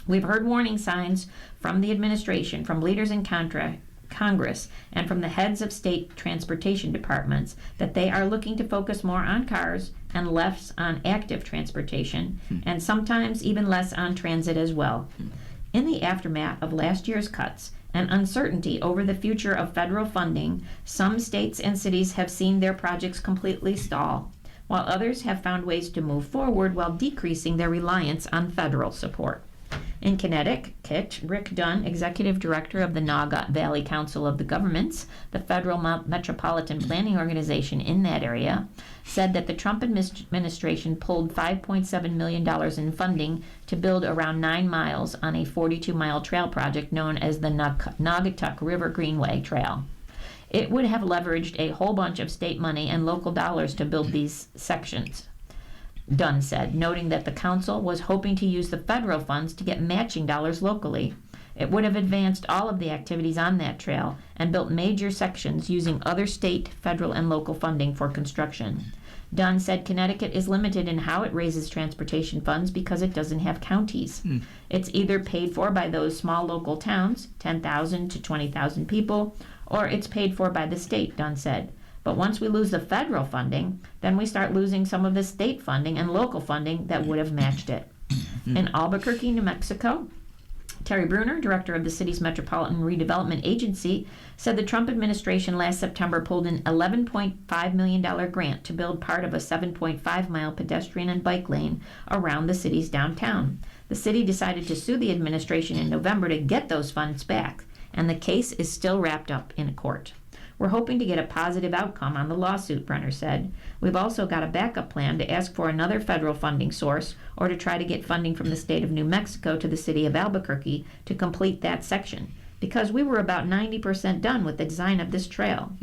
We've heard warning signs from the administration, from leaders in Congress, and from the heads of state transportation departments that they are looking to focus more on cars and less on active transportation, and sometimes even less on transit as well. In the aftermath of last year's cuts and uncertainty over the future of federal funding, some states and cities have seen their projects completely stall, while others have found ways to move forward while decreasing their reliance on federal support. In Connecticut, Rick Dunn, Executive Director of the Naugatuck Valley Council of the Governments, the federal metropolitan planning organization in that area, said that the Trump administration pulled $5.7 million in funding to build around 9 miles on a 42-mile trail project known as the Naugatuck River Greenway Trail. It would have leveraged a whole bunch of state money and local dollars to build these sections, Dunn said, noting that the council was hoping to use the federal funds to get matching dollars locally. It would have advanced all of the activities on that trail and built major sections using other state, federal, and local funding for construction. Dunn said Connecticut is limited in how it raises transportation funds because it doesn't have counties. It's either paid for by those small local towns, 10,000 to 20,000 people, or it's paid for by the state, Dunn said. But once we lose the federal funding, then we start losing some of the state funding and local funding that would have matched it. In Albuquerque, New Mexico, Terry Bruner, director of the city's Metropolitan Redevelopment Agency, said the Trump administration last September pulled an $11.5 million grant to build part of a 7.5-mile pedestrian and bike lane around the city's downtown. The city decided to sue the administration in November to get those funds back, and the case is still wrapped up in a court. We're hoping to get a positive outcome on the lawsuit, Brenner said. We've also got a backup plan to ask for another federal funding source or to try to get funding from the state of New Mexico to the city of Albuquerque to complete that section, because we were about 90% done with the design of this trail.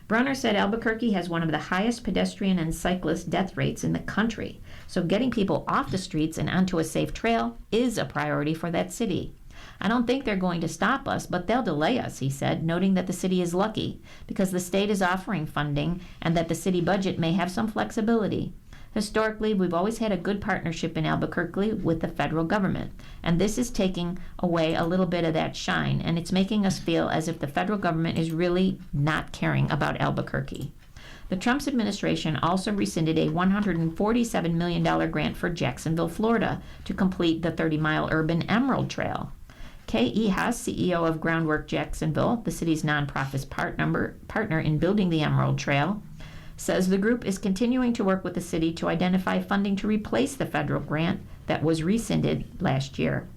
Brunner said Albuquerque has one of the highest pedestrian and cyclist death rates in the country, so getting people off the streets and onto a safe trail is a priority for that city. I don't think they're going to stop us, but they'll delay us, he said, noting that the city is lucky because the state is offering funding and that the city budget may have some flexibility. Historically, we've always had a good partnership in Albuquerque with the federal government, and this is taking away a little bit of that shine, and it's making us feel as if the federal government is really not caring about Albuquerque. The Trump administration also rescinded a $147 million grant for Jacksonville, Florida, to complete the 30-mile urban Emerald Trail. K.E. Haas, CEO of Groundwork Jacksonville, the city's nonprofit partner in building the Emerald Trail, says the group is continuing to work with the city to identify funding to replace the federal grant that was rescinded last year.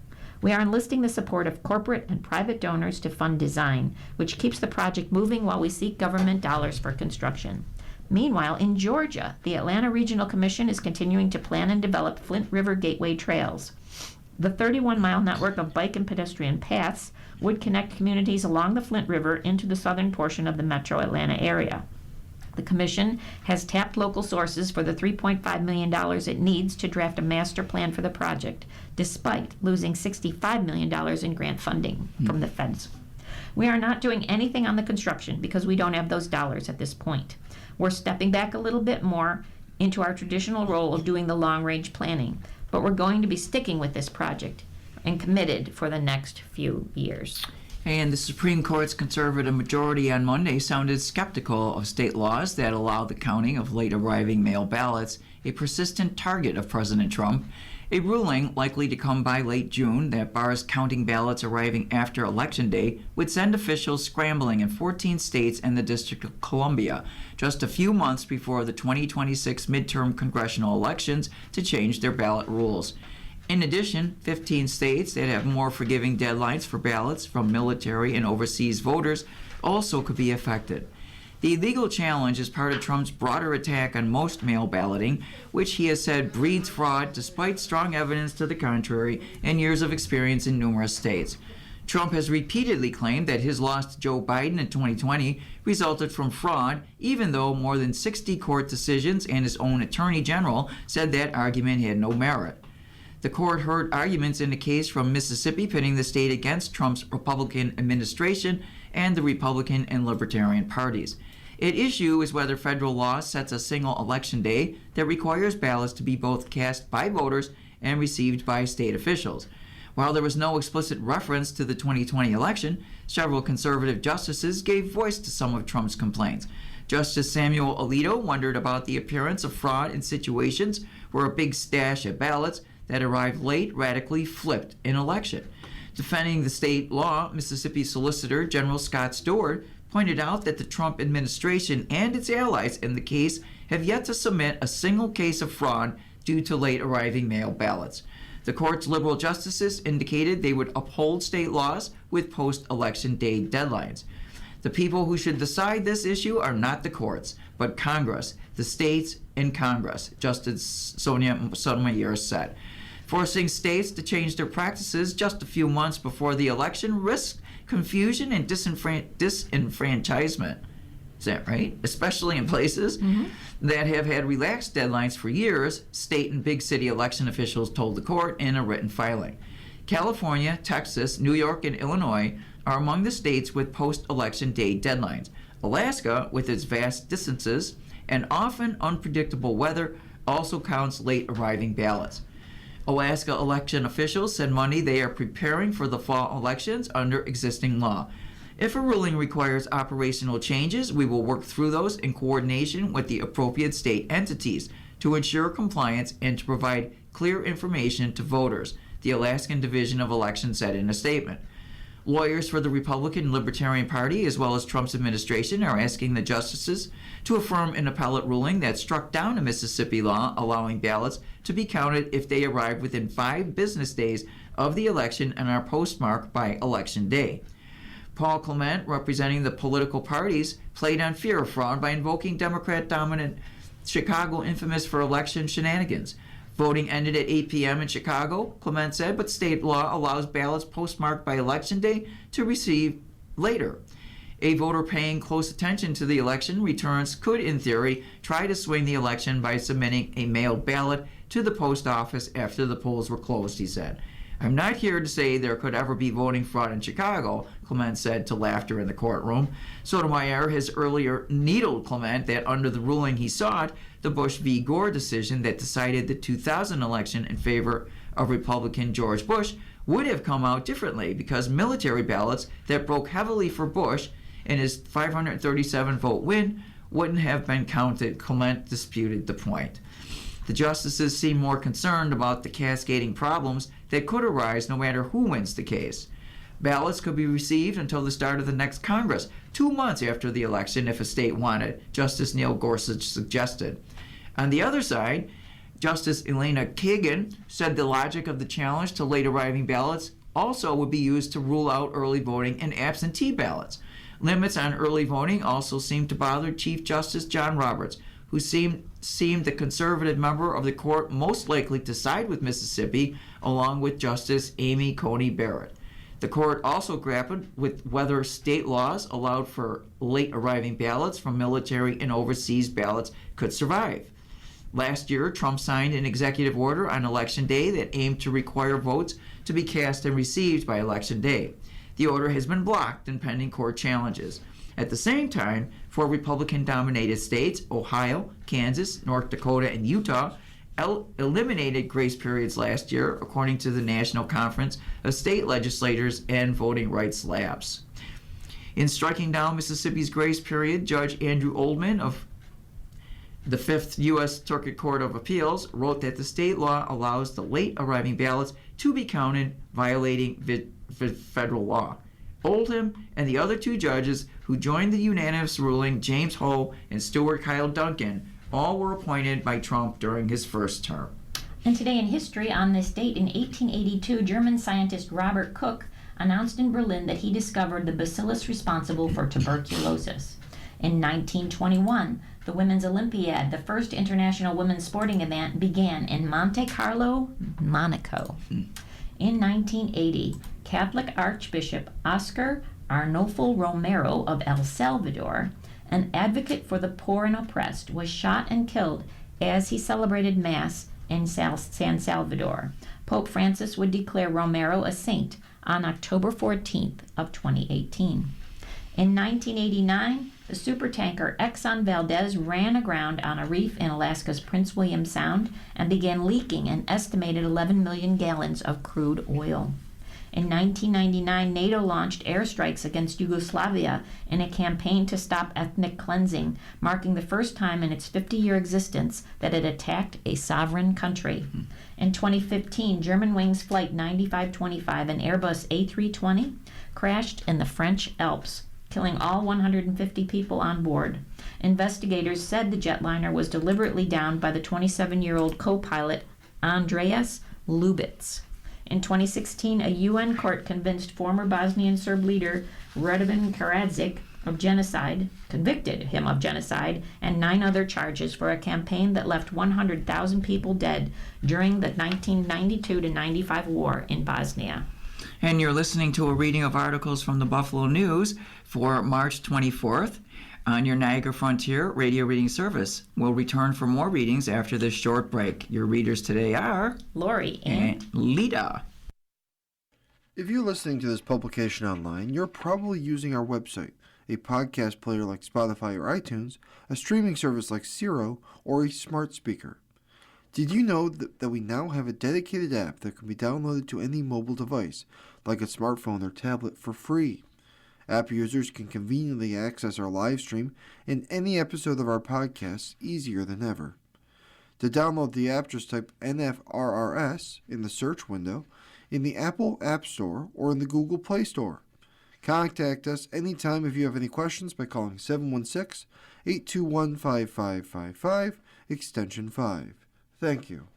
We are enlisting the support of corporate and private donors to fund design, which keeps the project moving while we seek government dollars for construction. Meanwhile, in Georgia, the Atlanta Regional Commission is continuing to plan and develop Flint River Gateway trails. The 31-mile network of bike and pedestrian paths would connect communities along the Flint River into the southern portion of the metro Atlanta area. The Commission has tapped local sources for the $3.5 million it needs to draft a master plan for the project, despite losing $65 million in grant funding from the feds. We are not doing anything on the construction because we don't have those dollars at this point. We're stepping back a little bit more into our traditional role of doing the long-range planning, but we're going to be sticking with this project and committed for the next few years. And the Supreme Court's conservative majority on Monday sounded skeptical of state laws that allow the counting of late-arriving mail ballots, a persistent target of President Trump. A ruling likely to come by late June that bars counting ballots arriving after Election Day would send officials scrambling in 14 states and the District of Columbia, just a few months before the 2026 midterm congressional elections, to change their ballot rules. In addition, 15 states that have more forgiving deadlines for ballots from military and overseas voters also could be affected. The legal challenge is part of Trump's broader attack on most mail balloting, which he has said breeds fraud despite strong evidence to the contrary and years of experience in numerous states. Trump has repeatedly claimed that his loss to Joe Biden in 2020 resulted from fraud, even though more than 60 court decisions and his own attorney general said that argument had no merit. The court heard arguments in a case from Mississippi pitting the state against Trump's Republican administration and the Republican and Libertarian parties. At issue is whether federal law sets a single election day that requires ballots to be both cast by voters and received by state officials. While there was no explicit reference to the 2020 election, several conservative justices gave voice to some of Trump's complaints. Justice Samuel Alito wondered about the appearance of fraud in situations where a big stash of ballots that arrived late radically flipped an election. Defending the state law, Mississippi Solicitor General Scott Stewart pointed out that the Trump administration and its allies in the case have yet to submit a single case of fraud due to late arriving mail ballots. The court's liberal justices indicated they would uphold state laws with post-election day deadlines. The people who should decide this issue are not the courts, but Congress, the states, and Congress, Justice Sonia Sotomayor said. Forcing states to change their practices just a few months before the election risks confusion and disenfranchisement. Is that right? Especially in places that have had relaxed deadlines for years, state and big city election officials told the court in a written filing. California, Texas, New York, and Illinois are among the states with post-election day deadlines. Alaska, with its vast distances and often unpredictable weather, also counts late arriving ballots. Alaska election officials said Monday they are preparing for the fall elections under existing law. If a ruling requires operational changes, we will work through those in coordination with the appropriate state entities to ensure compliance and to provide clear information to voters, the Alaskan Division of Elections said in a statement. Lawyers for the Republican and Libertarian Party, as well as Trump's administration, are asking the justices to affirm an appellate ruling that struck down a Mississippi law allowing ballots to be counted if they arrive within 5 business days of the election and are postmarked by Election Day. Paul Clement, representing the political parties, played on fear of fraud by invoking Democrat-dominant Chicago infamous for election shenanigans. Voting ended at 8 p.m. in Chicago, Clement said, but state law allows ballots postmarked by Election Day to receive later. A voter paying close attention to the election returns could, in theory, try to swing the election by submitting a mailed ballot to the post office after the polls were closed, he said. I'm not here to say there could ever be voting fraud in Chicago, Clement said to laughter in the courtroom. Sotomayor has earlier needled Clement that under the ruling he sought, the Bush v. Gore decision that decided the 2000 election in favor of Republican George Bush would have come out differently because military ballots that broke heavily for Bush in his 537 vote win wouldn't have been counted. Clement disputed the point. The justices seem more concerned about the cascading problems that could arise no matter who wins the case. Ballots could be received until the start of the next Congress, 2 months after the election if a state wanted, Justice Neil Gorsuch suggested. On the other side, Justice Elena Kagan said the logic of the challenge to late arriving ballots also would be used to rule out early voting and absentee ballots. Limits on early voting also seemed to bother Chief Justice John Roberts, who seemed the conservative member of the court most likely to side with Mississippi, along with Justice Amy Coney Barrett. The court also grappled with whether state laws allowed for late arriving ballots from military and overseas ballots could survive. Last year, Trump signed an executive order on Election Day that aimed to require votes to be cast and received by Election Day. The order has been blocked in pending court challenges. At the same time, 4 Republican-dominated states, Ohio, Kansas, North Dakota, and Utah, eliminated grace periods last year, according to the National Conference of State Legislators and Voting Rights Labs. In striking down Mississippi's grace period, Judge Andrew Oldham of the 5th U.S. Circuit Court of Appeals wrote that the state law allows the late arriving ballots to be counted, violating federal law. Oldham and the other 2 judges who joined the unanimous ruling, James Ho and Stuart Kyle Duncan, all were appointed by Trump during his first term. And today in history, on this date in 1882, German scientist Robert Koch announced in Berlin that he discovered the bacillus responsible for tuberculosis. In 1921, the Women's Olympiad, the first international women's sporting event, began in Monte Carlo, Monaco. In 1980, Catholic Archbishop Oscar Arnolfo Romero of El Salvador, an advocate for the poor and oppressed, was shot and killed as he celebrated Mass in San Salvador. Pope Francis would declare Romero a saint on October 14th of 2018. In 1989, the supertanker Exxon Valdez ran aground on a reef in Alaska's Prince William Sound and began leaking an estimated 11 million gallons of crude oil. In 1999, NATO launched airstrikes against Yugoslavia in a campaign to stop ethnic cleansing, marking the first time in its 50-year existence that it attacked a sovereign country. In 2015, Germanwings Flight 9525, an Airbus A320, crashed in the French Alps, killing all 150 people on board. Investigators said the jetliner was deliberately downed by the 27-year-old co-pilot Andreas Lubitz. In 2016, a UN court convinced former Bosnian Serb leader Radovan Karadzic of genocide, convicted him of genocide, and 9 other charges for a campaign that left 100,000 people dead during the 1992-95 war in Bosnia. And you're listening to a reading of articles from the Buffalo News for March 24th on your Niagara Frontier radio reading service. We'll return for more readings after this short break. Your readers today are Lori and Lita. If you're listening to this publication online, you're probably using our website, a podcast player like Spotify or iTunes, a streaming service like Siro, or a smart speaker. Did you know that we now have a dedicated app that can be downloaded to any mobile device, like a smartphone or tablet, for free? App users can conveniently access our live stream and any episode of our podcast easier than ever. To download the app, just type NFRRS in the search window in the Apple App Store or in the Google Play Store. Contact us anytime if you have any questions by calling 716-821-5555, extension 5. Thank you.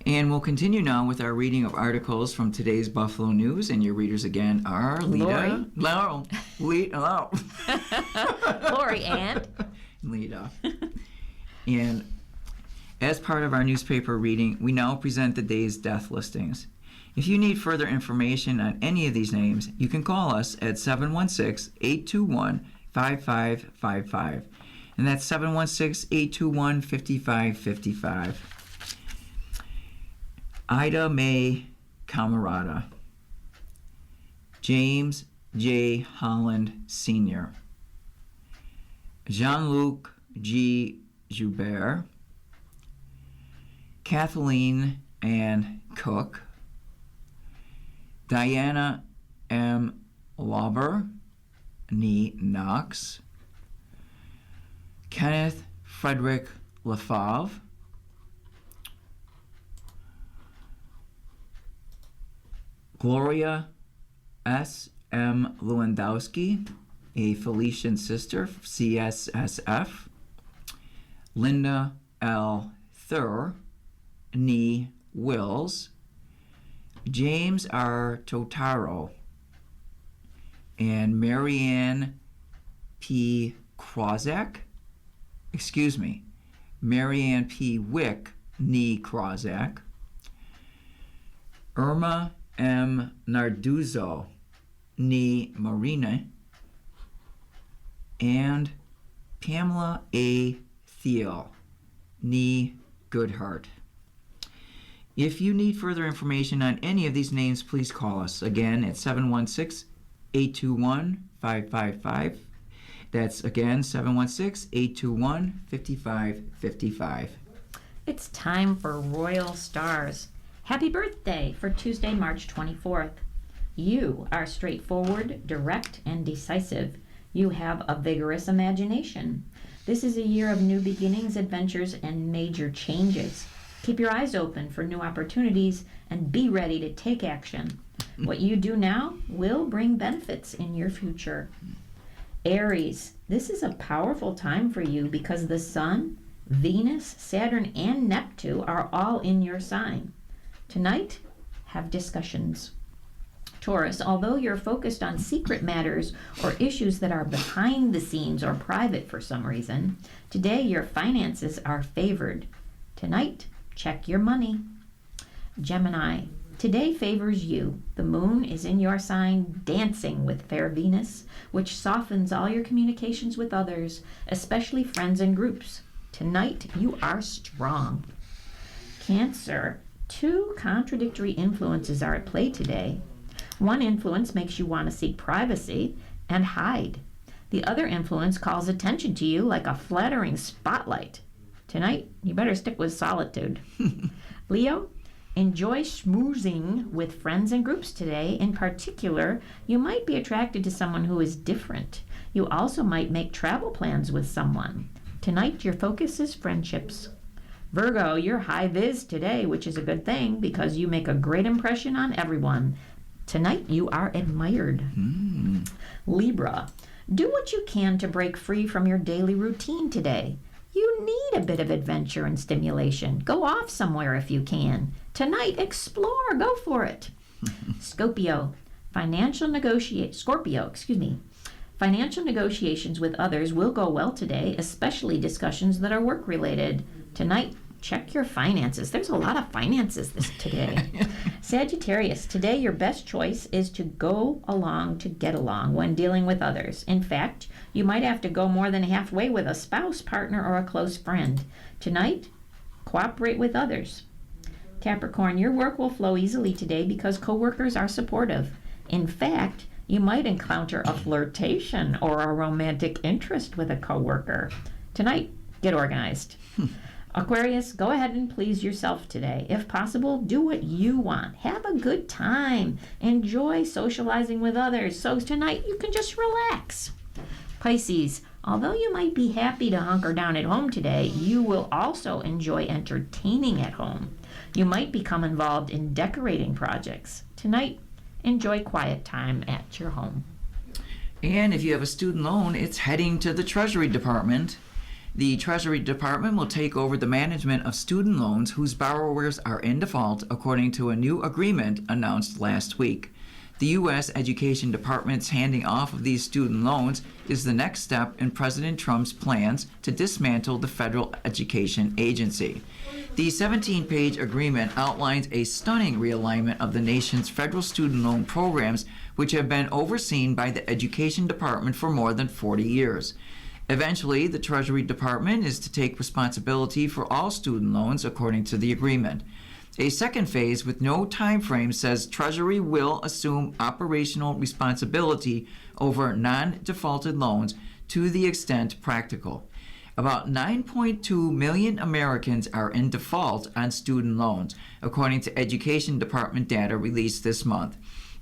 And we'll continue now with our reading of articles from today's Buffalo News. And your readers again are Lita. Lori, Lori and Lita. And as part of our newspaper reading, we now present the day's death listings. If you need further information on any of these names, you can call us at 716-821-5555. And that's 716-821-5555. Ida Mae Camarada. James J. Holland Sr. Jean-Luc G. Joubert. Kathleen Ann Cook. Diana M. Lauber, Nee Knox. Kenneth Frederick Lefave. Gloria S. M. Lewandowski, a Felician sister, CSSF. Linda L. Thur, Nee Wills. James R. Totaro, and Marianne P. Krozak, Marianne P. Wick, Nee Krozak. Irma M. Narduzzo, Nee Marina. And Pamela A. Thiel, Nee Goodhart. If you need further information on any of these names, please call us again at 716-821-5555. That's again 716-821-5555. it's time for Royal Stars. Happy birthday for Tuesday, March 24th. You are straightforward, direct, and decisive. You have a vigorous imagination. This is a year of new beginnings, adventures, and major changes. Keep your eyes open for new opportunities and be ready to take action. What you do now will bring benefits in your future. Aries, this is a powerful time for you because the Sun, Venus, Saturn, and Neptune are all in your sign. Tonight, have discussions. Taurus, although you're focused on secret matters or issues that are behind the scenes or private for some reason, today your finances are favored. Tonight, check your money. Gemini, today favors you. The moon is in your sign dancing with fair Venus, which softens all your communications with others, especially friends and groups. Tonight, you are strong. Cancer, two contradictory influences are at play today. One influence makes you want to seek privacy and hide. The other influence calls attention to you like a flattering spotlight. Tonight, you better stick with solitude. Leo, enjoy schmoozing with friends and groups today. In particular, you might be attracted to someone who is different. You also might make travel plans with someone. Tonight, your focus is friendships. Virgo, you're high viz today, which is a good thing because you make a great impression on everyone. Tonight, you are admired. Libra, do what you can to break free from your daily routine today. You need a bit of adventure and stimulation. Go off somewhere if you can. Tonight, explore. Go for it. Scorpio, financial negotiations with others will go well today, especially discussions that are work-related. Tonight, check your finances. There's a lot of finances today. Sagittarius, today your best choice is to go along to get along when dealing with others. In fact, you might have to go more than halfway with a spouse, partner, or a close friend. Tonight, cooperate with others. Capricorn, your work will flow easily today because coworkers are supportive. In fact, you might encounter a flirtation or a romantic interest with a coworker. Tonight, get organized. Aquarius, go ahead and please yourself today. If possible, do what you want. Have a good time. Enjoy socializing with others. So tonight, you can just relax. Pisces, although you might be happy to hunker down at home today, you will also enjoy entertaining at home. You might become involved in decorating projects. Tonight, enjoy quiet time at your home. And if you have a student loan, it's heading to the Treasury Department. The Treasury Department will take over the management of student loans whose borrowers are in default, according to a new agreement announced last week. The U.S. Education Department's handing off of these student loans is the next step in President Trump's plans to dismantle the federal education agency. The 17-page agreement outlines a stunning realignment of the nation's federal student loan programs, which have been overseen by the Education Department for more than 40 years. Eventually, the Treasury Department is to take responsibility for all student loans, according to the agreement. A second phase with no time frame says Treasury will assume operational responsibility over non-defaulted loans to the extent practical. About 9.2 million Americans are in default on student loans, according to Education Department data released this month.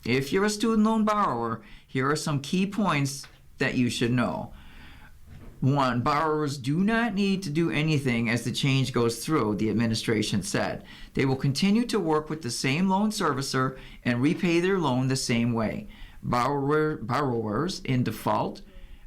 If you're a student loan borrower, here are some key points that you should know. 1. Borrowers do not need to do anything as the change goes through, the administration said. They will continue to work with the same loan servicer and repay their loan the same way. Borrowers in default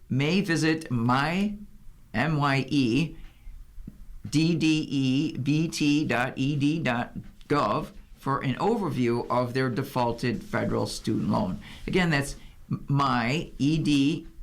may visit myeDDEBT.ed.gov for an overview of their defaulted federal student loan. Again, that's myeDDEBT.ed.gov.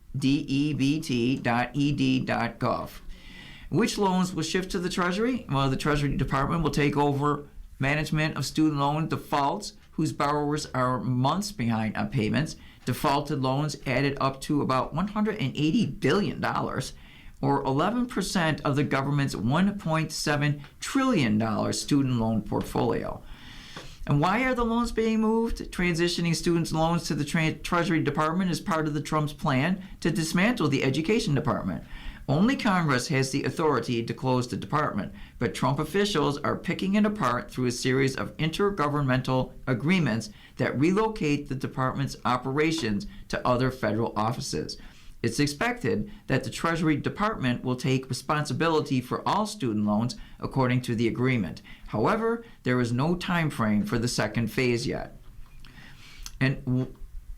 Which loans will shift to the Treasury? Well, the Treasury Department will take over management of student loan defaults whose borrowers are months behind on payments. Defaulted loans added up to about $180 billion, or 11% of the government's $1.7 trillion student loan portfolio. And why are the loans being moved? Transitioning students' loans to the Treasury Department is part of the Trump's plan to dismantle the Education Department. Only Congress has the authority to close the department, but Trump officials are picking it apart through a series of intergovernmental agreements that relocate the department's operations to other federal offices. It's expected that the Treasury Department will take responsibility for all student loans according to the agreement. However, there is no time frame for the second phase yet. And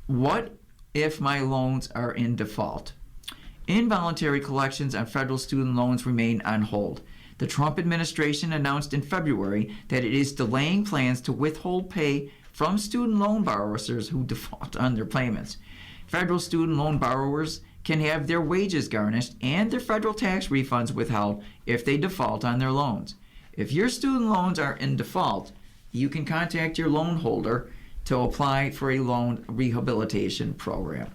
what if my loans are in default? Involuntary collections on federal student loans remain on hold. The Trump administration announced in February that it is delaying plans to withhold pay from student loan borrowers who default on their payments. Federal student loan borrowers can have their wages garnished and their federal tax refunds withheld if they default on their loans. If your student loans are in default, you can contact your loan holder to apply for a loan rehabilitation program.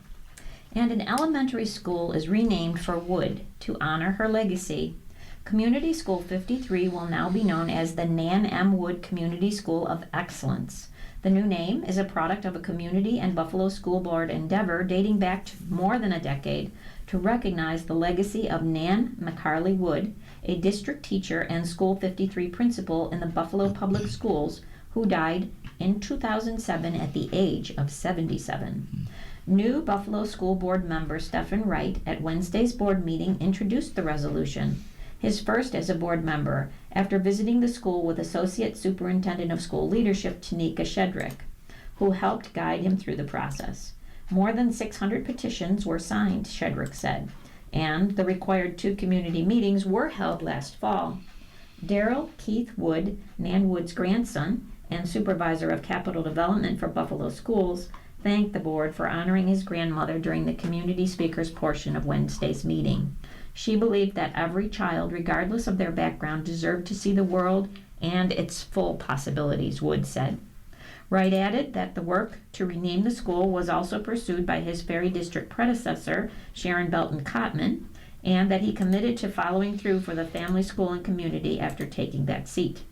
And an elementary school is renamed for Wood to honor her legacy. Community School 53 will now be known as the Nan M. Wood Community School of Excellence. The new name is a product of a community and Buffalo School Board endeavor dating back to more than a decade to recognize the legacy of Nan McCarley Wood, a district teacher and School 53 principal in the Buffalo Public Schools, who died in 2007 at the age of 77. New Buffalo School Board member Stephen Wright at Wednesday's board meeting introduced the resolution, his first as a board member, after visiting the school with Associate Superintendent of School Leadership Tanika Shedrick, who helped guide him through the process. More than 600 petitions were signed, Shedrick said, and the required 2 community meetings were held last fall. Daryl Keith Wood, Nan Wood's grandson and supervisor of capital development for Buffalo Schools, thanked the board for honoring his grandmother during the community speakers portion of Wednesday's meeting. She believed that every child, regardless of their background, deserved to see the world and its full possibilities, Wood said. Wright added that the work to rename the school was also pursued by his Ferry District predecessor, Sharon Belton Cotman, and that he committed to following through for the family, school, and community after taking that seat.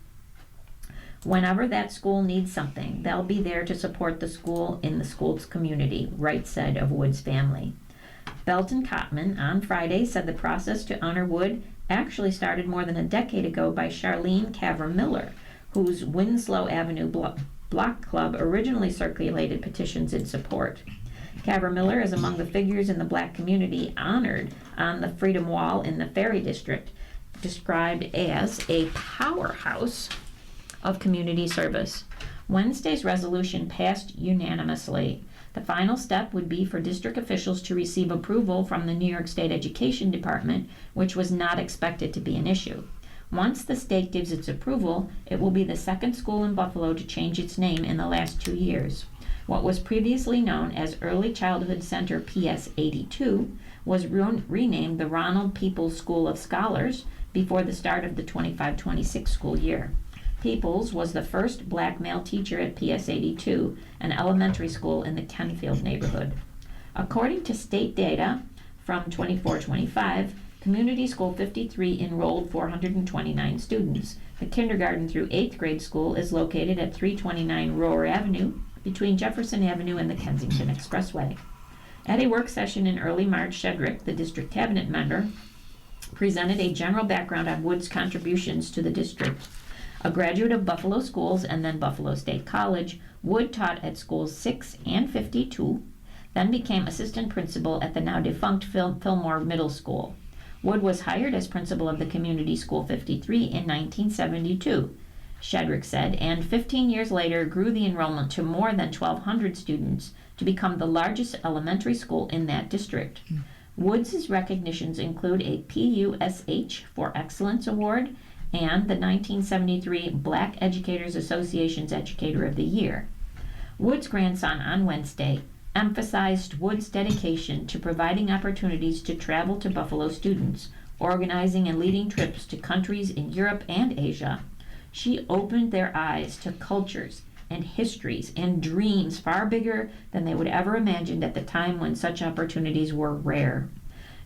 Whenever that school needs something, they'll be there to support the school in the school's community, Wright said of Wood's family. Belton Cotman on Friday said the process to honor Wood actually started more than a decade ago by Charlene Caver Miller, whose Winslow Avenue Block Club originally circulated petitions in support. Caver Miller is among the figures in the black community honored on the Freedom Wall in the Ferry District, described as a powerhouse of community service. Wednesday's resolution passed unanimously. The final step would be for district officials to receive approval from the New York State Education Department, which was not expected to be an issue. Once the state gives its approval, it will be the second school in Buffalo to change its name in the last 2 years. What was previously known as Early Childhood Center PS 82 was renamed the Ronald Peoples School of Scholars before the start of the 25-26 school year. Peoples was the first black male teacher at PS 82, an elementary school in the Kenfield neighborhood. According to state data from 24-25, Community School 53 enrolled 429 students. The kindergarten through 8th grade school is located at 329 Rohr Avenue, between Jefferson Avenue and the Kensington Expressway. At a work session in early March, Shedrick, the district cabinet member, presented a general background on Wood's contributions to the district. A graduate of Buffalo Schools and then Buffalo State College, Wood taught at schools 6 and 52, then became assistant principal at the now defunct Fillmore Middle School. Wood was hired as principal of the Community School 53 in 1972, Shedrick said, and 15 years later grew the enrollment to more than 1,200 students to become the largest elementary school in that district. Woods' recognitions include a PUSH for Excellence Award and the 1973 Black Educators Association's Educator of the Year. Wood's grandson on Wednesday emphasized Wood's dedication to providing opportunities to travel to Buffalo students, organizing and leading trips to countries in Europe and Asia. She opened their eyes to cultures and histories and dreams far bigger than they would ever imagined at the time when such opportunities were rare.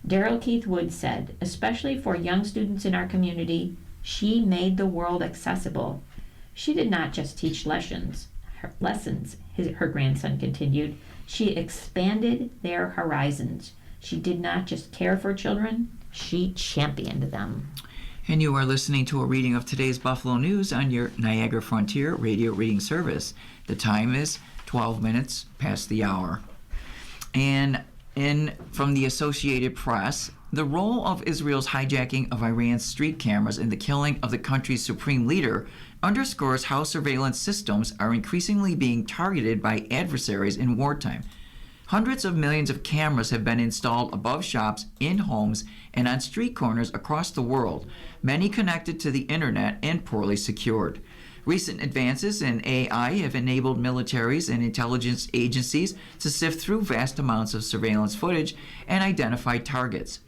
Darrell Keith Wood said, especially for young students in our community, she made the world accessible. She did not just teach lessons, her grandson continued. She expanded their horizons. She did not just care for children, she championed them. And you are listening to a reading of today's Buffalo News on your Niagara Frontier radio reading service. The time is 12 minutes past the hour. And from the Associated Press, the role of Israel's hijacking of Iran's street cameras in the killing of the country's supreme leader underscores how surveillance systems are increasingly being targeted by adversaries in wartime. Hundreds of millions of cameras have been installed above shops, in homes, and on street corners across the world, many connected to the internet and poorly secured. Recent advances in AI have enabled militaries and intelligence agencies to sift through vast amounts of surveillance footage and identify targets.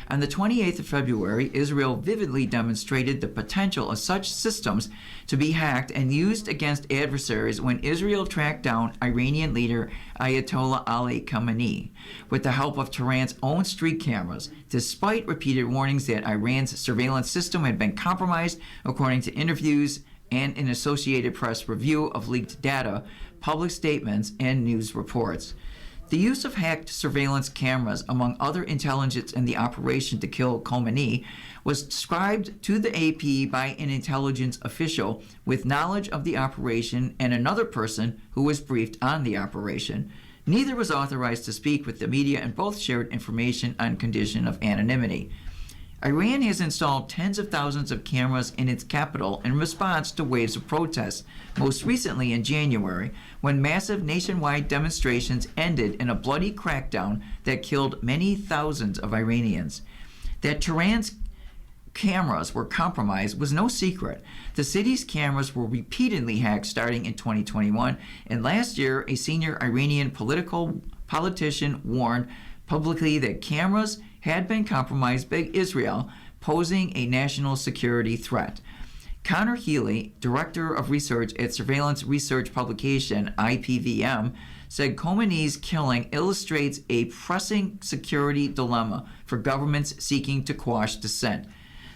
On the 28th of February, Israel vividly demonstrated the potential of such systems to be hacked and used against adversaries when Israel tracked down Iranian leader Ayatollah Ali Khamenei with the help of Tehran's own street cameras, despite repeated warnings that Iran's surveillance system had been compromised, according to interviews and an Associated Press review of leaked data, public statements, and news reports. The use of hacked surveillance cameras, among other intelligence in the operation to kill Khamenei, was described to the AP by an intelligence official with knowledge of the operation and another person who was briefed on the operation. Neither was authorized to speak with the media, and both shared information on condition of anonymity. Iran has installed tens of thousands of cameras in its capital in response to waves of protests, most recently in January, when massive nationwide demonstrations ended in a bloody crackdown that killed many thousands of Iranians. That Tehran's cameras were compromised was no secret. The city's cameras were repeatedly hacked starting in 2021, and last year a senior Iranian politician warned publicly that cameras had been compromised by Israel, posing a national security threat. Connor Healy, director of research at surveillance research publication IPVM, said Khamenei's killing illustrates a pressing security dilemma for governments seeking to quash dissent.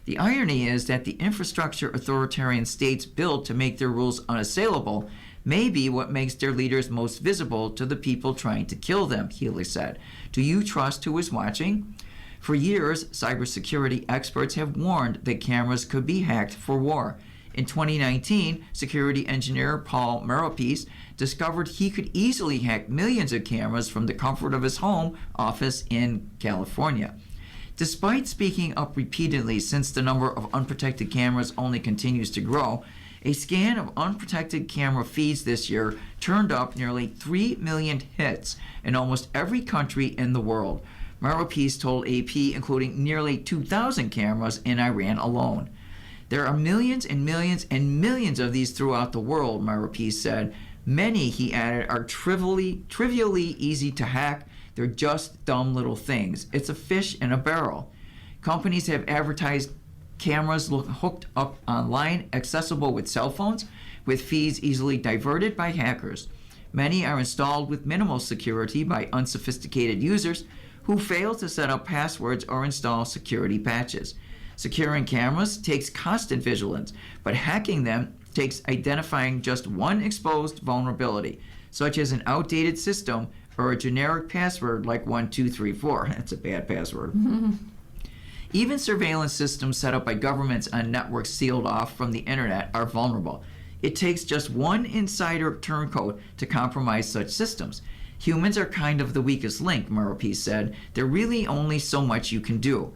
The irony is that the infrastructure authoritarian states build to make their rules unassailable may be what makes their leaders most visible to the people trying to kill them, Healy said. Do you trust who is watching? For years, cybersecurity experts have warned that cameras could be hacked for war. In 2019, security engineer Paul Meropes discovered he could easily hack millions of cameras from the comfort of his home office in California. Despite speaking up repeatedly since the number of unprotected cameras only continues to grow, A scan of unprotected camera feeds this year turned up nearly 3 million hits in almost every country in the world. Myra Peace told AP, including nearly 2,000 cameras in Iran alone. There are millions and millions and millions of these throughout the world, Myra Peace said. Many, he added, are trivially easy to hack. They're just dumb little things. It's a fish in a barrel. Companies have advertised cameras hooked up online, accessible with cell phones, with feeds easily diverted by hackers. Many are installed with minimal security by unsophisticated users who fail to set up passwords or install security patches. Securing cameras takes constant vigilance, but hacking them takes identifying just one exposed vulnerability, such as an outdated system or a generic password like 1234. That's a bad password. Even surveillance systems set up by governments on networks sealed off from the internet are vulnerable. It takes just one insider turncoat to compromise such systems. Humans are kind of the weakest link, Myra Peace said. There's really only so much you can do.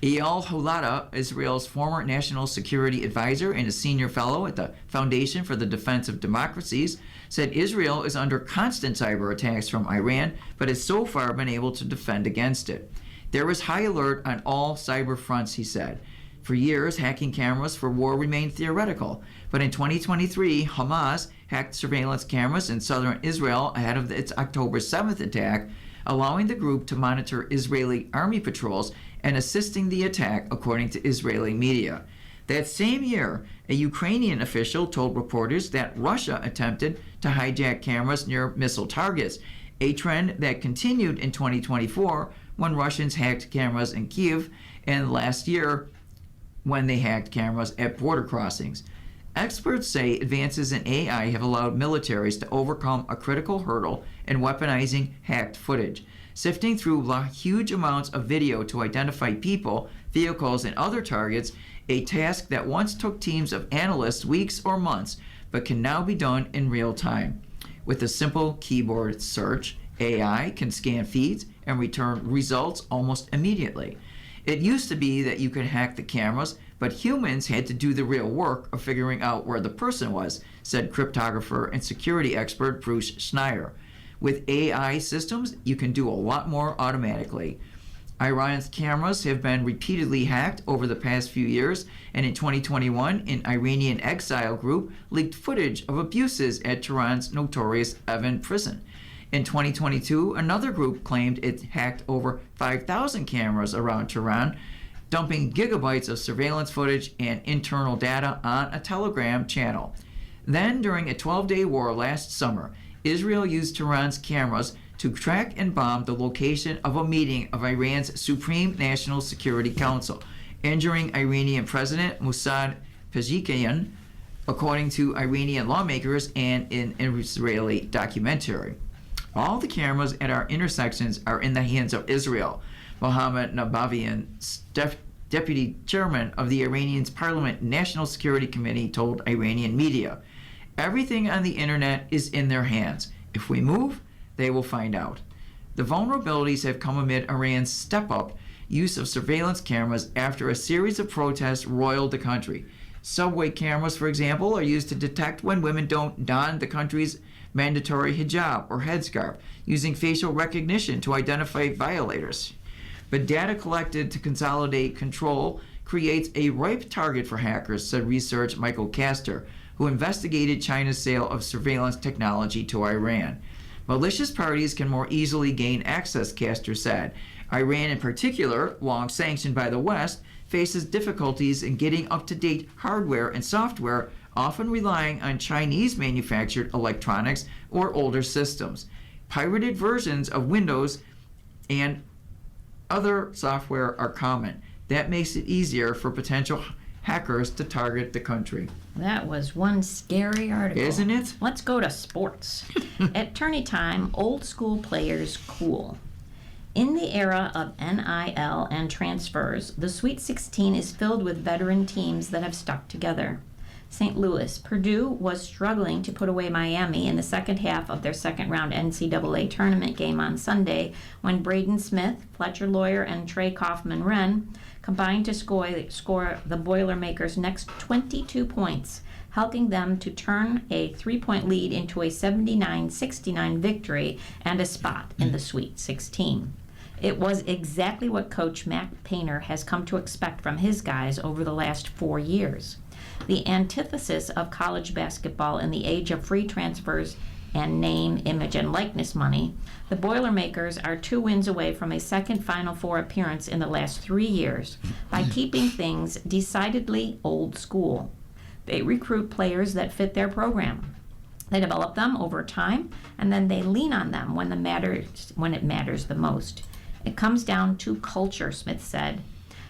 Eyal Holada, Israel's former national security advisor and a senior fellow at the Foundation for the Defense of Democracies, said Israel is under constant cyber attacks from Iran, but has so far been able to defend against it. There is high alert on all cyber fronts, he said. For years, hacking cameras for war remained theoretical, but in 2023, Hamas hacked surveillance cameras in southern Israel ahead of its October 7th attack, allowing the group to monitor Israeli army patrols and assisting the attack, according to Israeli media. That same year, a Ukrainian official told reporters that Russia attempted to hijack cameras near missile targets, a trend that continued in 2024 when Russians hacked cameras in Kyiv, and last year when they hacked cameras at border crossings. Experts say advances in AI have allowed militaries to overcome a critical hurdle in weaponizing hacked footage. Sifting through huge amounts of video to identify people, vehicles, and other targets, a task that once took teams of analysts weeks or months, but can now be done in real time. With a simple keyboard search, AI can scan feeds and return results almost immediately. It used to be that you could hack the cameras, but humans had to do the real work of figuring out where the person was, said cryptographer and security expert Bruce Schneier. With AI systems, you can do a lot more automatically. Iran's cameras have been repeatedly hacked over the past few years, and in 2021, an Iranian exile group leaked footage of abuses at Tehran's notorious Evin prison. In 2022, another group claimed it hacked over 5,000 cameras around Tehran, dumping gigabytes of surveillance footage and internal data on a Telegram channel. Then, during a 12-day war last summer, Israel used Tehran's cameras to track and bomb the location of a meeting of Iran's Supreme National Security Council, injuring Iranian President Mossad Pezeshkian, according to Iranian lawmakers and an Israeli documentary. All the cameras at our intersections are in the hands of Israel, Mohammad Nabavian, deputy chairman of the Iranian's Parliament National Security Committee, told Iranian media. Everything on the internet is in their hands. If we move, they will find out. The vulnerabilities have come amid Iran's step-up use of surveillance cameras after a series of protests roiled the country. Subway cameras, for example, are used to detect when women don't don the country's mandatory hijab or headscarf, using facial recognition to identify violators. But data collected to consolidate control creates a ripe target for hackers, said researcher Michael Castor, who investigated China's sale of surveillance technology to Iran. Malicious parties can more easily gain access, Castor said. Iran in particular, long sanctioned by the West, faces difficulties in getting up-to-date hardware and software, often relying on Chinese-manufactured electronics or older systems. Pirated versions of Windows and other software are common. That makes it easier for potential hackers to target the country. That was one scary article. Isn't it? Let's go to sports. At tourney time, old school players cool. In the era of NIL and transfers, the Sweet 16 is filled with veteran teams that have stuck together. St. Louis, Purdue was struggling to put away Miami in the second half of their second-round NCAA tournament game on Sunday when Braden Smith, Fletcher Lawyer, and Trey Kaufman-Renn combined to score the Boilermakers' next 22 points. helping them to turn a 3-point lead into a 79-69 victory and a spot in the Sweet 16. It was exactly what Coach Matt Painter has come to expect from his guys over the last 4 years. The antithesis of college basketball in the age of free transfers and name, image, and likeness money, the Boilermakers are 2 wins away from a second Final Four appearance in the last 3 years by keeping things decidedly old school. They recruit players that fit their program. They develop them over time, and then they lean on them when it matters the most. It comes down to culture, Smith said.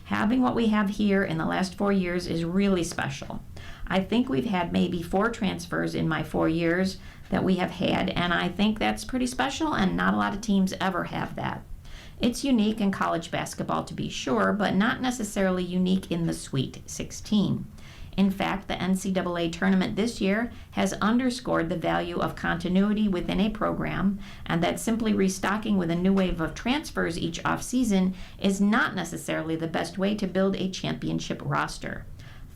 Having what we have here in the last 4 years is really special. I think we've had maybe 4 transfers in my 4 years that we have had, and I think that's pretty special, and not a lot of teams ever have that. It's unique in college basketball to be sure, but not necessarily unique in the Sweet 16. In fact, the NCAA tournament this year has underscored the value of continuity within a program, and that simply restocking with a new wave of transfers each offseason is not necessarily the best way to build a championship roster.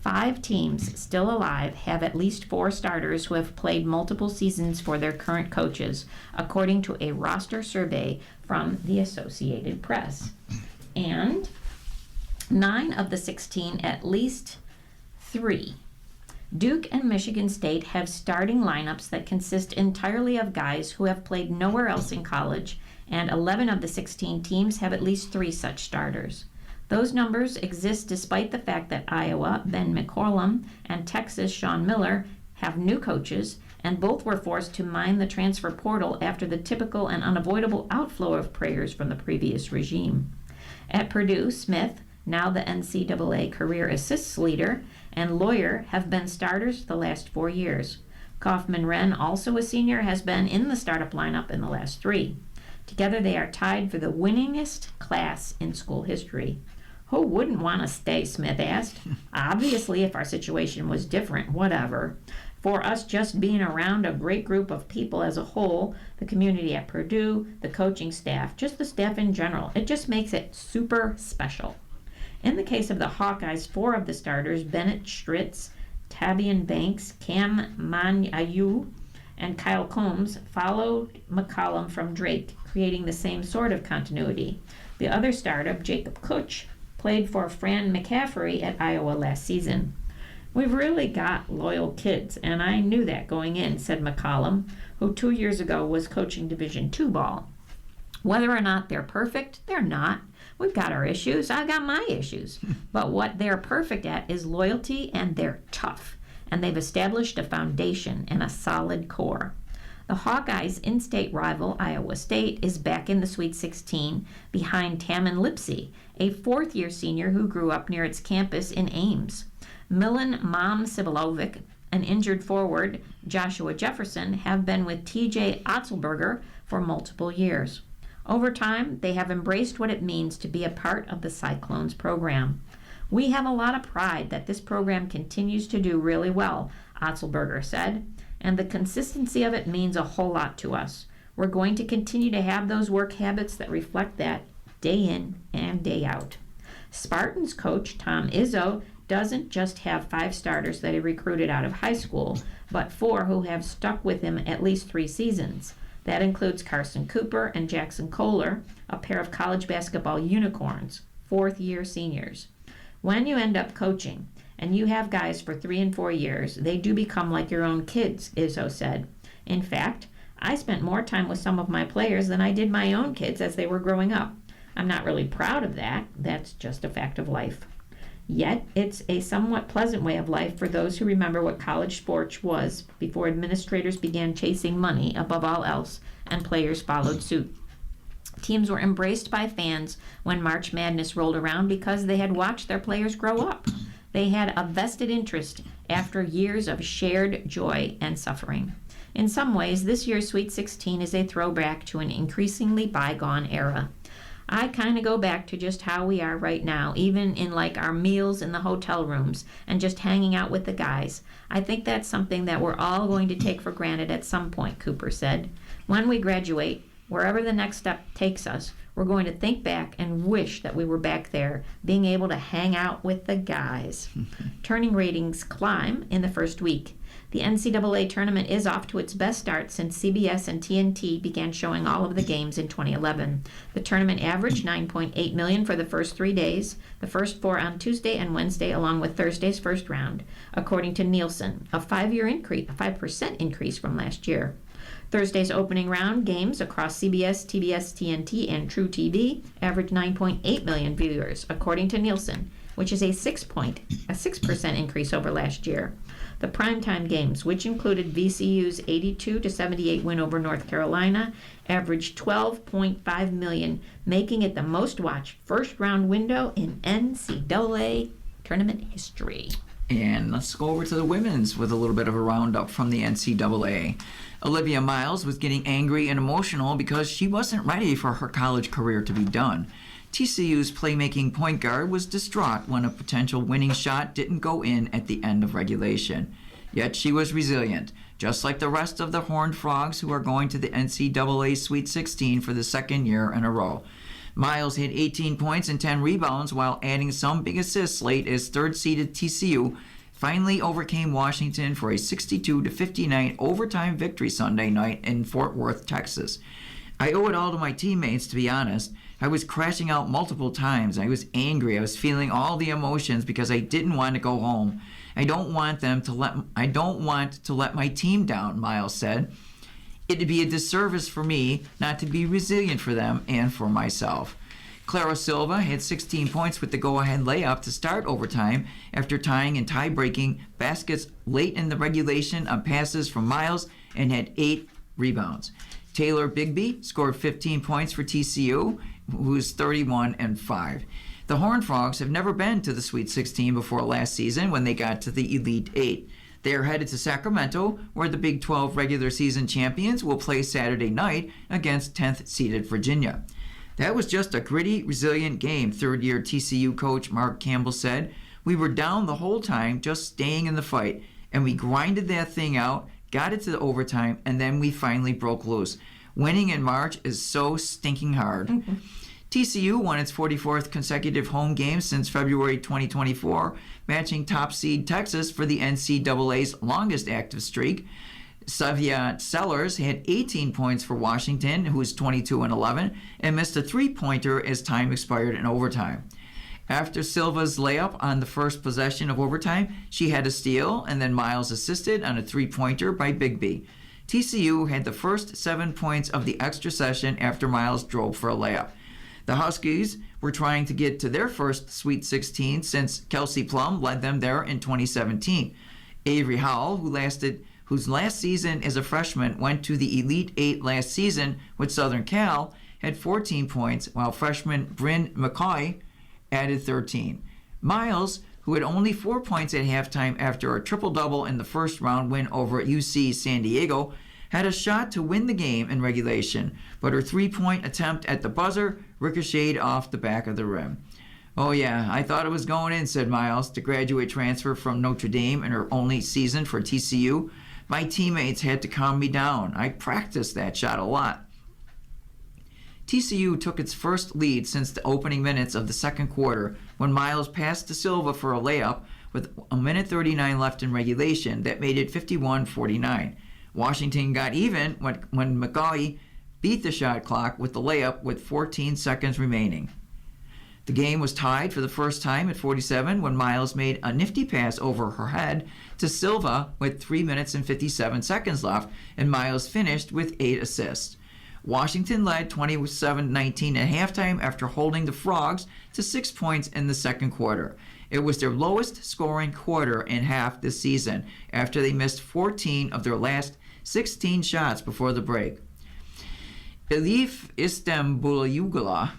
5 teams still alive have at least 4 starters who have played multiple seasons for their current coaches, according to a roster survey from the Associated Press. And 9 of the 16, at least 3. Duke and Michigan State have starting lineups that consist entirely of guys who have played nowhere else in college, and 11 of the 16 teams have at least 3 such starters. Those numbers exist despite the fact that Iowa, Ben McCollum, and Texas, Sean Miller, have new coaches, and both were forced to mine the transfer portal after the typical and unavoidable outflow of players from the previous regime. At Purdue, Smith, now the NCAA career assists leader, and Lawyer have been starters the last 4 years. Kaufman-Wren, also a senior, has been in the startup lineup in the last 3. Together they are tied for the winningest class in school history. Who wouldn't want to stay, Smith asked. Obviously, if our situation was different, whatever. For us just being around a great group of people as a whole, the community at Purdue, the coaching staff, just the staff in general, it just makes it super special. In the case of the Hawkeyes, 4 of the starters, Bennett Stritz, Tavian Banks, Cam Manyayu, and Kyle Combs, followed McCollum from Drake, creating the same sort of continuity. The other startup, Jacob Kutch, played for Fran McCaffrey at Iowa last season. We've really got loyal kids, and I knew that going in, said McCollum, who 2 years ago was coaching Division II ball. Whether or not they're perfect, they're not. We've got our issues. I've got my issues. But what they're perfect at is loyalty, and they're tough. And they've established a foundation and a solid core. The Hawkeyes' in-state rival, Iowa State, is back in the Sweet 16 behind Tamin Lipsey, a 4th-year senior who grew up near its campus in Ames. Milan Momcilovic, an injured forward, Joshua Jefferson, have been with T.J. Otzelberger for multiple years. Over time, they have embraced what it means to be a part of the Cyclones program. We have a lot of pride that this program continues to do really well, Otzelberger said, and the consistency of it means a whole lot to us. We're going to continue to have those work habits that reflect that day in and day out. Spartans coach Tom Izzo doesn't just have 5 starters that he recruited out of high school, but 4 who have stuck with him at least 3 seasons. That includes Carson Cooper and Jackson Kohler, a pair of college basketball unicorns, 4th-year seniors. When you end up coaching, and you have guys for 3 and 4 years, they do become like your own kids, Izzo said. In fact, I spent more time with some of my players than I did my own kids as they were growing up. I'm not really proud of that. That's just a fact of life. Yet, it's a somewhat pleasant way of life for those who remember what college sports was before administrators began chasing money above all else and players followed suit. Teams were embraced by fans when March Madness rolled around because they had watched their players grow up. They had a vested interest after years of shared joy and suffering. In some ways, this year's Sweet 16 is a throwback to an increasingly bygone era. I kind of go back to just how we are right now, even in like our meals in the hotel rooms and just hanging out with the guys. I think that's something that we're all going to take for granted at some point, Cooper said. When we graduate, Wherever the next step takes us, we're going to think back and wish that we were back there, being able to hang out with the guys. Turning ratings climb in the first week. The NCAA tournament is off to its best start since CBS and TNT began showing all of the games in 2011. The tournament averaged 9.8 million for the first 3 days, the first 4 on Tuesday and Wednesday, along with Thursday's first round, according to Nielsen, a 5% increase from last year. Thursday's opening round games across CBS, TBS, TNT, and True TV averaged 9.8 million viewers, according to Nielsen, which is a 6% increase over last year. The primetime games, which included VCU's 82-78 win over North Carolina, averaged 12.5 million, making it the most-watched first-round window in NCAA tournament history. And let's go over to the women's with a little bit of a roundup from the NCAA. Olivia Miles was getting angry and emotional because she wasn't ready for her college career to be done. TCU's playmaking point guard was distraught when a potential winning shot didn't go in at the end of regulation. Yet she was resilient, just like the rest of the Horned Frogs who are going to the NCAA Sweet 16 for the second year in a row. Miles hit 18 points and 10 rebounds while adding some big assists late as third-seeded TCU finally overcame Washington for a 62-59 overtime victory Sunday night in Fort Worth, Texas. I owe it all to my teammates, to be honest. I was crashing out multiple times. I was angry. I was feeling all the emotions because I didn't want to go home. I don't want to let my team down, Miles said. It'd be a disservice for me not to be resilient for them and for myself. Clara Silva had 16 points with the go-ahead layup to start overtime after tying and tie-breaking baskets late in the regulation on passes from Miles and had 8 rebounds. Taylor Bigby scored 15 points for TCU, who's 31-5. The Horned Frogs have never been to the Sweet 16 before last season when they got to the Elite 8. They are headed to Sacramento, where the Big 12 regular season champions will play Saturday night against 10th-seeded Virginia. That was just a gritty, resilient game, third-year TCU coach Mark Campbell said. We were down the whole time, just staying in the fight, and we grinded that thing out, got it to the overtime, and then we finally broke loose. Winning in March is so stinking hard. TCU won its 44th consecutive home game since February 2024, matching top seed Texas for the NCAA's longest active streak. Savia Sellers had 18 points for Washington, who was 22-11, and missed a three-pointer as time expired in overtime. After Silva's layup on the first possession of overtime, she had a steal, and then Miles assisted on a three-pointer by Bigby. TCU had the first 7 points of the extra session after Miles drove for a layup. The Huskies were trying to get to their first Sweet 16 since Kelsey Plum led them there in 2017. Avery Howell, whose last season as a freshman went to the Elite 8 last season with Southern Cal, had 14 points, while freshman Bryn McCoy added 13. Miles, who had only 4 points at halftime after a triple-double in the first round win over UC San Diego, had a shot to win the game in regulation, but her three-point attempt at the buzzer ricocheted off the back of the rim. Oh yeah, I thought it was going in, said Miles, the graduate transfer from Notre Dame in her only season for TCU. My teammates had to calm me down. I practiced that shot a lot. TCU took its first lead since the opening minutes of the second quarter when Miles passed to Silva for a layup with 1:39 left in regulation that made it 51-49. Washington got even when McCoy beat the shot clock with the layup with 14 seconds remaining. The game was tied for the first time at 47 when Miles made a nifty pass over her head to Silva with 3 minutes and 57 seconds left, and Miles finished with 8 assists. Washington led 27-19 at halftime after holding the Frogs to 6 points in the second quarter. It was their lowest scoring quarter in half this season after they missed 14 of their last 16 shots before the break. Elif Istanbuloglu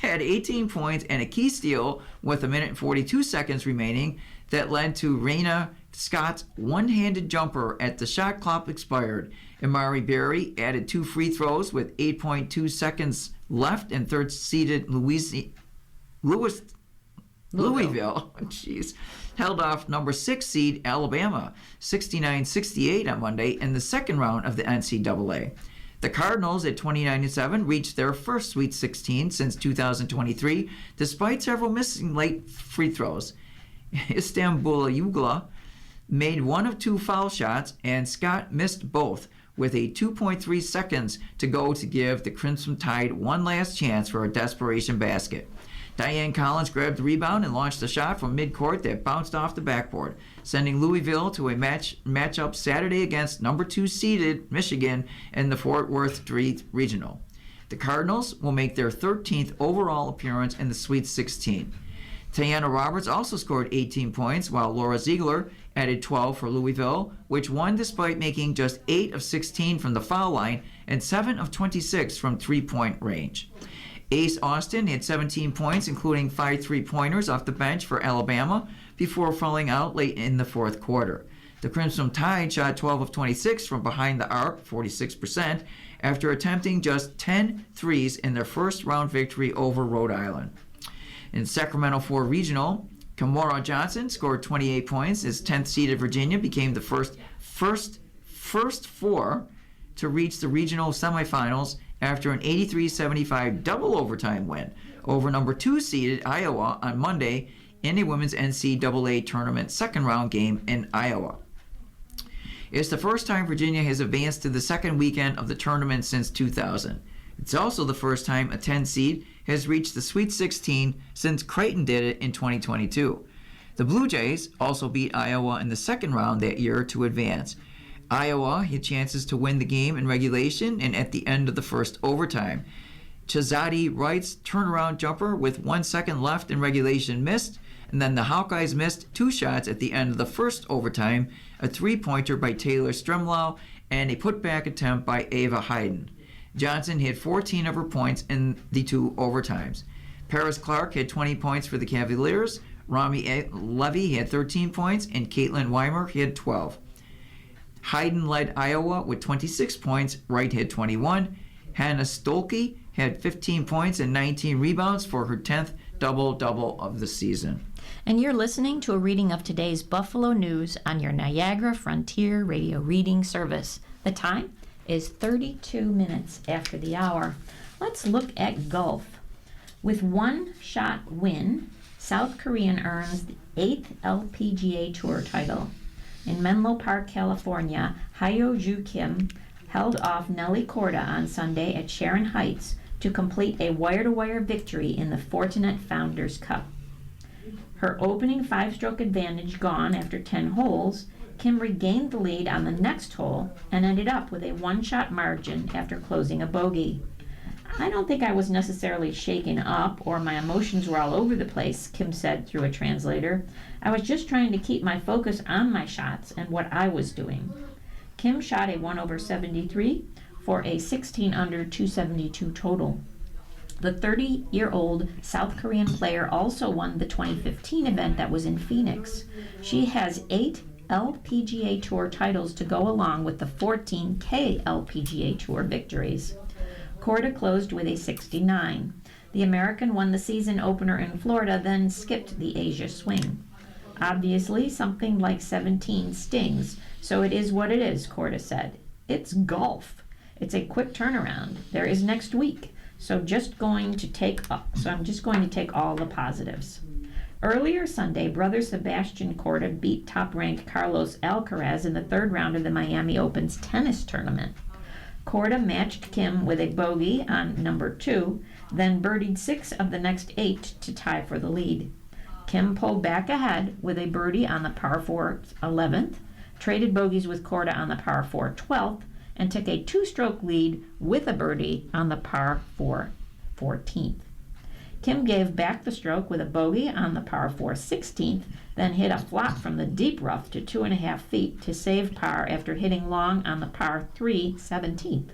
had 18 points and a key steal with 1 minute and 42 seconds remaining that led to Raina Scott's one-handed jumper at the shot clock expired. Amari Berry added 2 free throws with 8.2 seconds left, and third-seeded Louisville held off number 6 seed Alabama 69-68 on Monday in the second round of the NCAA. The Cardinals at 29-7 reached their first Sweet 16 since 2023, despite several missing late free throws. Istanbul Ugla made one of two foul shots, and Scott missed both, with a 2.3 seconds to go to give the Crimson Tide one last chance for a desperation basket. Diane Collins grabbed the rebound and launched a shot from midcourt that bounced off the backboard, sending Louisville to a matchup Saturday against number 2 seeded Michigan in the Fort Worth Regional. The Cardinals will make their 13th overall appearance in the Sweet 16. Tiana Roberts also scored 18 points, while Laura Ziegler added 12 for Louisville, which won despite making just 8 of 16 from the foul line and 7 of 26 from three-point range. Ace Austin had 17 points, including 5 three-pointers off the bench for Alabama, before falling out late in the fourth quarter. The Crimson Tide shot 12 of 26 from behind the arc, 46%, after attempting just 10 threes in their first-round victory over Rhode Island. In Sacramento 4 Regional, Kamora Johnson scored 28 points as 10th-seeded Virginia became the first four to reach the regional semifinals after an 83-75 double overtime win over number 2-seeded Iowa on Monday in a women's NCAA tournament second-round game in Iowa. It's the first time Virginia has advanced to the second weekend of the tournament since 2000. It's also the first time a 10 seed has reached the Sweet 16 since Creighton did it in 2022. The Blue Jays also beat Iowa in the second round that year to advance. Iowa had chances to win the game in regulation and at the end of the first overtime. Chazadi Wright's turnaround jumper with 1 second left in regulation missed, and then the Hawkeyes missed 2 shots at the end of the first overtime, a three-pointer by Taylor Stremlau and a putback attempt by Ava Hayden. Johnson hit 14 of her points in the 2 overtimes. Paris Clark had 20 points for the Cavaliers, Rami Levy had 13 points, and Caitlin Weimer had 12. Hayden led Iowa with 26 points, Wright had 21. Hannah Stolke had 15 points and 19 rebounds for her 10th double-double of the season. And you're listening to a reading of today's Buffalo News on your Niagara Frontier Radio Reading Service. The time is 32 minutes after the hour. Let's look at golf. With 1-shot win, South Korean earns the 8th LPGA Tour title. In Menlo Park, California, Hyo-Joo Kim held off Nelly Korda on Sunday at Sharon Heights to complete a wire-to-wire victory in the Fortinet Founders Cup. Her opening 5-stroke advantage gone after 10 holes, Kim regained the lead on the next hole and ended up with a 1-shot margin after closing a bogey. I don't think I was necessarily shaken up or my emotions were all over the place, Kim said through a translator. I was just trying to keep my focus on my shots and what I was doing. Kim shot a 1/73 for a 16 under 272 total. The 30-year-old South Korean player also won the 2015 event that was in Phoenix. She has 8 LPGA Tour titles to go along with the 14 KLPGA Tour victories. Korda closed with a 69. The American won the season opener in Florida, then skipped the Asia swing. Obviously, something like 17 stings, so it is what it is, Korda said. It's golf. It's a quick turnaround. There is next week, so I'm just going to take all the positives. Earlier Sunday, brother Sebastian Korda beat top-ranked Carlos Alcaraz in the third round of the Miami Open's tennis tournament. Korda matched Kim with a bogey on number 2, then birdied 6 of the next 8 to tie for the lead. Kim pulled back ahead with a birdie on the par 4 11th, traded bogeys with Korda on the par 4 12th, and took a 2-stroke lead with a birdie on the par 4 14th. Kim gave back the stroke with a bogey on the par 4 16th, then hit a flop from the deep rough to 2.5 feet to save par after hitting long on the par 3 17th.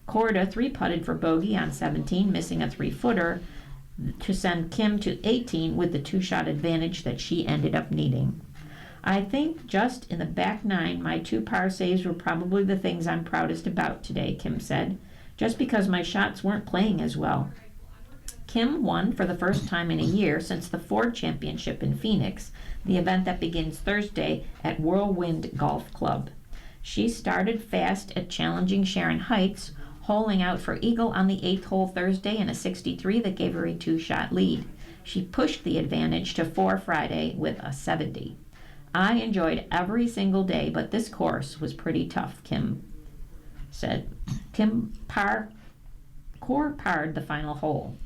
Korda 3-putted for bogey on 17, missing a 3-footer to send Kim to 18 with the 2-shot advantage that she ended up needing. I think just in the back 9, my 2 par saves were probably the things I'm proudest about today, Kim said, just because my shots weren't playing as well. Kim won for the first time in a year since the Ford Championship in Phoenix, the event that begins Thursday at Whirlwind Golf Club. She started fast at challenging Sharon Heights, holing out for eagle on the 8th hole Thursday in a 63 that gave her a 2-shot lead. She pushed the advantage to 4 Friday with a 70. I enjoyed every single day, but this course was pretty tough, Kim said. Kim parred the final hole.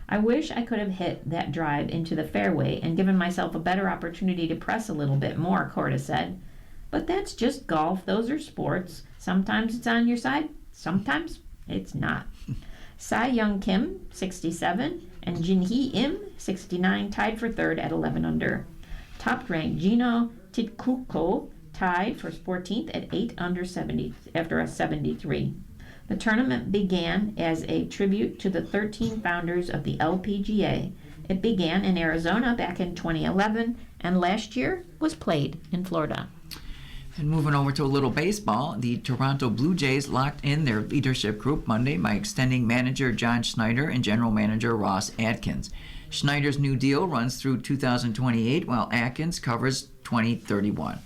I wish I could have hit that drive into the fairway and given myself a better opportunity to press a little bit more, Korda said. But that's just golf. Those are sports. Sometimes it's on your side, sometimes it's not. Cy Young Kim, 67, and Jinhee Im, 69, tied for third at 11 under. Top-ranked Gino Titkuko tied for 14th at 8 under 70 after a 73. The tournament began as a tribute to the 13 founders of the LPGA. It began in Arizona back in 2011 and last year was played in Florida. And moving over to a little baseball, the Toronto Blue Jays locked in their leadership group Monday by extending manager John Schneider and general manager Ross Atkins. Schneider's new deal runs through 2028, while Atkins covers 2031.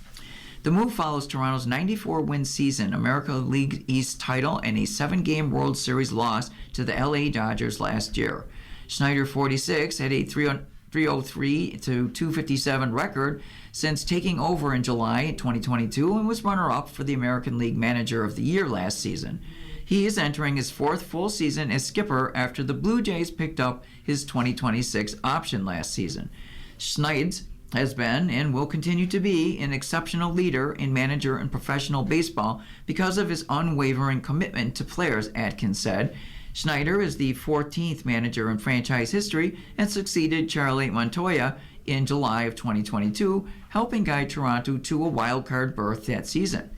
The move follows Toronto's 94-win season, American League East title, and a 7-game World Series loss to the LA Dodgers last year. Schneider, 46, had a 303 to 257 record since taking over in July 2022 and was runner-up for the American League Manager of the Year last season. He is entering his 4th full season as skipper after the Blue Jays picked up his 2026 option last season. Schneider has been and will continue to be an exceptional leader in manager and professional baseball because of his unwavering commitment to players, Atkins said. Schneider is the 14th manager in franchise history and succeeded Charlie Montoya in July of 2022, helping guide Toronto to a wild card berth that season.